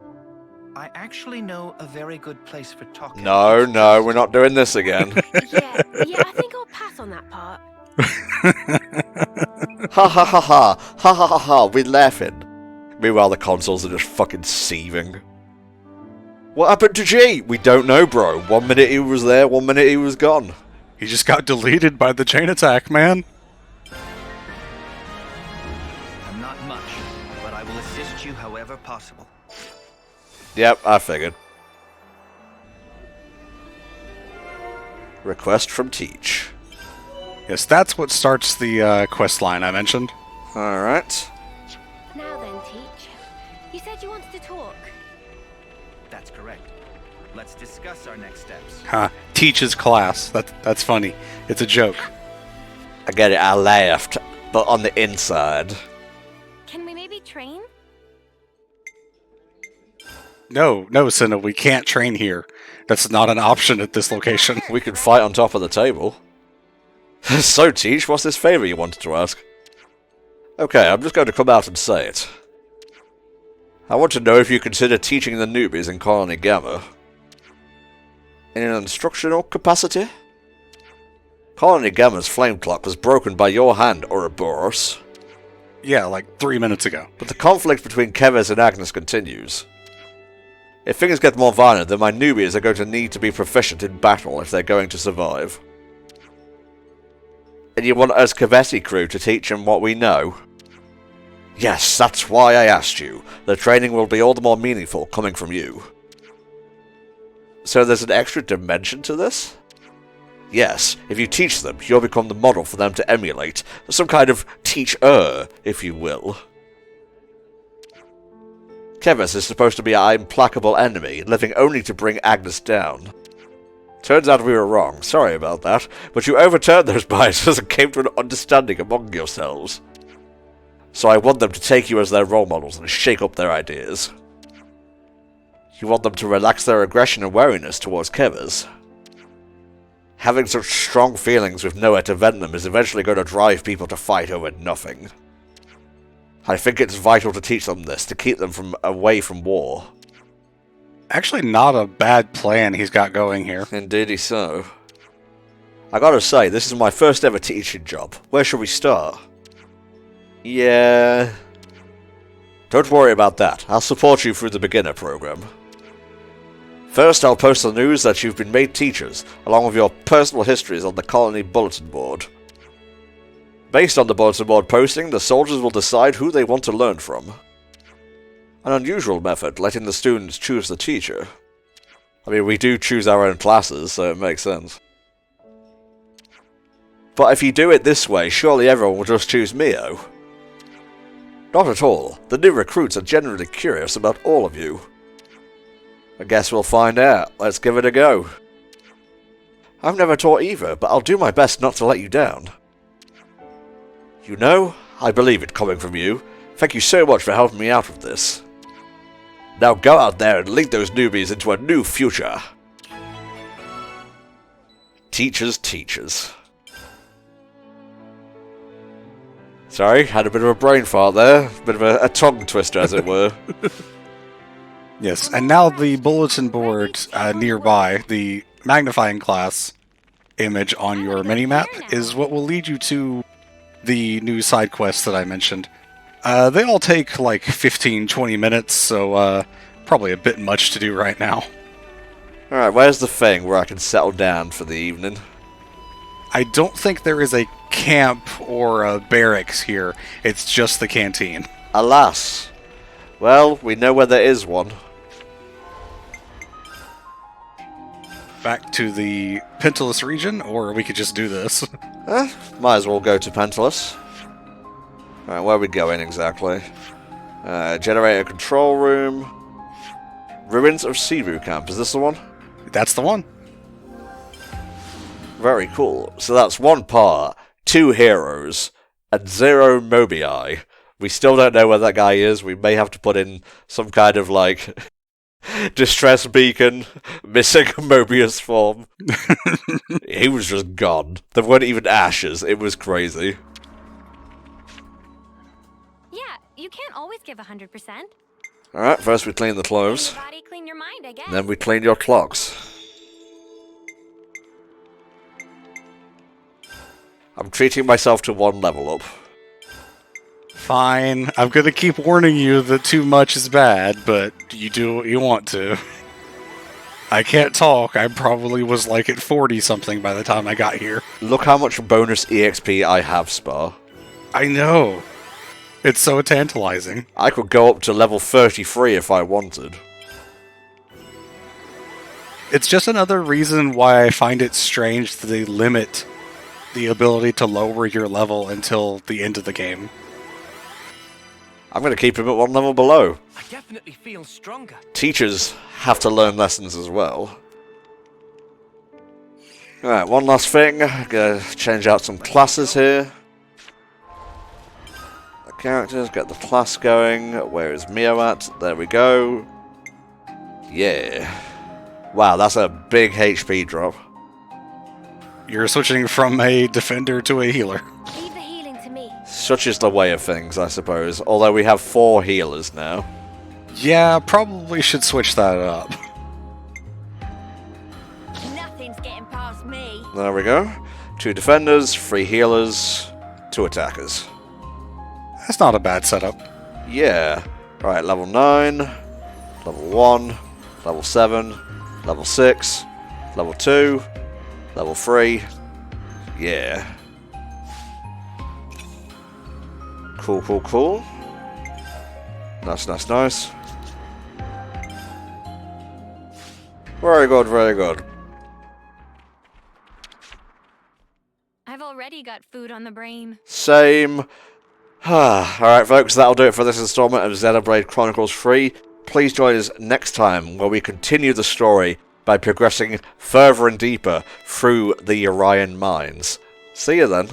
S9: I actually know a very good place for talking.
S1: No, we're not doing this again.
S4: Yeah, I think I'll pass on that part.
S1: Ha ha ha ha! Ha ha ha ha! We're laughing. Meanwhile, the consoles are just fucking seething. What happened to G? We don't know, bro. 1 minute he was there, 1 minute he was gone.
S2: He just got deleted by the chain attack, man.
S9: I'm not much, but I will assist you however possible.
S1: Yep, I figured. Request from Teach.
S2: Yes, that's what starts the quest line I mentioned.
S1: Alright.
S4: Now then, Teach. You said you wanted to talk.
S9: That's correct. Let's discuss our next steps.
S2: Huh. Teach's class. That's funny. It's a joke.
S1: I get it, I laughed. But on the inside.
S4: Can we maybe train?
S2: No, Senna, we can't train here. That's not an option at this location.
S1: We can fight on top of the table. So, Teach, what's this favour you wanted to ask? Okay, I'm just going to come out and say it. I want to know if you consider teaching the newbies in Colony Gamma in an instructional capacity? Colony Gamma's flame clock was broken by your hand, Ouroboros.
S2: Yeah, like 3 minutes ago.
S1: But the conflict between Kevis and Agnes continues. If things get more violent, then my newbies are going to need to be proficient in battle if they're going to survive. And you want us Kevesi crew to teach them what we know? Yes, that's why I asked you. The training will be all the more meaningful coming from you. So there's an extra dimension to this? Yes, if you teach them, you'll become the model for them to emulate. Some kind of teacher, if you will. Kevis is supposed to be our implacable enemy, living only to bring Agnes down. Turns out we were wrong, sorry about that, but you overturned those biases and came to an understanding among yourselves. So I want them to take you as their role models and shake up their ideas. You want them to relax their aggression and wariness towards Kevis. Having such strong feelings with nowhere to vent them is eventually going to drive people to fight over nothing. I think it's vital to teach them this, to keep them away from war.
S2: Actually, not a bad plan he's got going here.
S1: Indeedy so. I gotta say, this is my first ever teaching job. Where should we start? Yeah... Don't worry about that. I'll support you through the beginner program. First, I'll post the news that you've been made teachers, along with your personal histories on the colony bulletin board. Based on the bulletin board posting, the soldiers will decide who they want to learn from. An unusual method, letting the students choose the teacher. I mean, we do choose our own classes, so it makes sense. But if you do it this way, surely everyone will just choose Mio. Not at all. The new recruits are genuinely curious about all of you. I guess we'll find out. Let's give it a go. I've never taught either, but I'll do my best not to let you down. You know, I believe it coming from you. Thank you so much for helping me out with this. Now go out there and lead those newbies into a new future. Teachers, teachers. Sorry, had a bit of a brain fart there. A bit of a tongue twister, as it were.
S2: Yes, and now the bulletin board nearby, the magnifying glass image on your minimap, is what will lead you to the new side quests that I mentioned. They all take like 15-20 minutes, so probably a bit much to do right now.
S1: Alright, where's the thing where I can settle down for the evening?
S2: I don't think there is a camp or a barracks here. It's just the canteen.
S1: Alas. Well, we know where there is one.
S2: Back to the Pentalus region, or we could just do this.
S1: Might as well go to Pentalus. Alright, where are we going exactly? Generator control room. Ruins of Sivu Camp, is this the one?
S2: That's the one.
S1: Very cool. So that's one part, 2 heroes, and 0 Mobii. We still don't know where that guy is. We may have to put in some kind of, like, distress beacon, missing Mobius form. He was just gone. There weren't even ashes. It was crazy.
S4: Yeah, you can't always give 100%.
S1: Alright, first we clean the clothes.
S4: Clean your body, clean your mind, I guess.
S1: Then we clean your clocks. I'm treating myself to 1 level up.
S2: Fine. I'm gonna keep warning you that too much is bad, but you do what you want to. I can't talk. I probably was like at 40-something by the time I got here.
S1: Look how much bonus EXP I have, Spar.
S2: I know. It's so tantalizing.
S1: I could go up to level 33 if I wanted.
S2: It's just another reason why I find it strange that they limit the ability to lower your level until the end of the game.
S1: I'm going to keep him at 1 level below.
S6: I definitely feel stronger.
S1: Teachers have to learn lessons as well. Alright, one last thing. Gonna change out some classes here. The characters, get the class going. Where is Mio at? There we go. Yeah. Wow, that's a big HP drop.
S2: You're switching from a defender to a healer.
S4: Leave the healing to me.
S1: Such is the way of things, I suppose. Although we have 4 healers now.
S2: Yeah, probably should switch that up.
S4: Nothing's getting past me.
S1: There we go. 2 defenders, 3 healers, 2 attackers.
S2: That's not a bad setup.
S1: Yeah. Right, level 9, level 1, level 7, level 6, level 2, level 3. Yeah. Cool, cool, cool. Nice, nice, nice. Very good, very good.
S4: I've already got food on the brain.
S1: Same. Alright folks, that'll do it for this installment of Xenoblade Chronicles 3. please join us next time where we continue the story by progressing further and deeper through the Orion mines. See you then.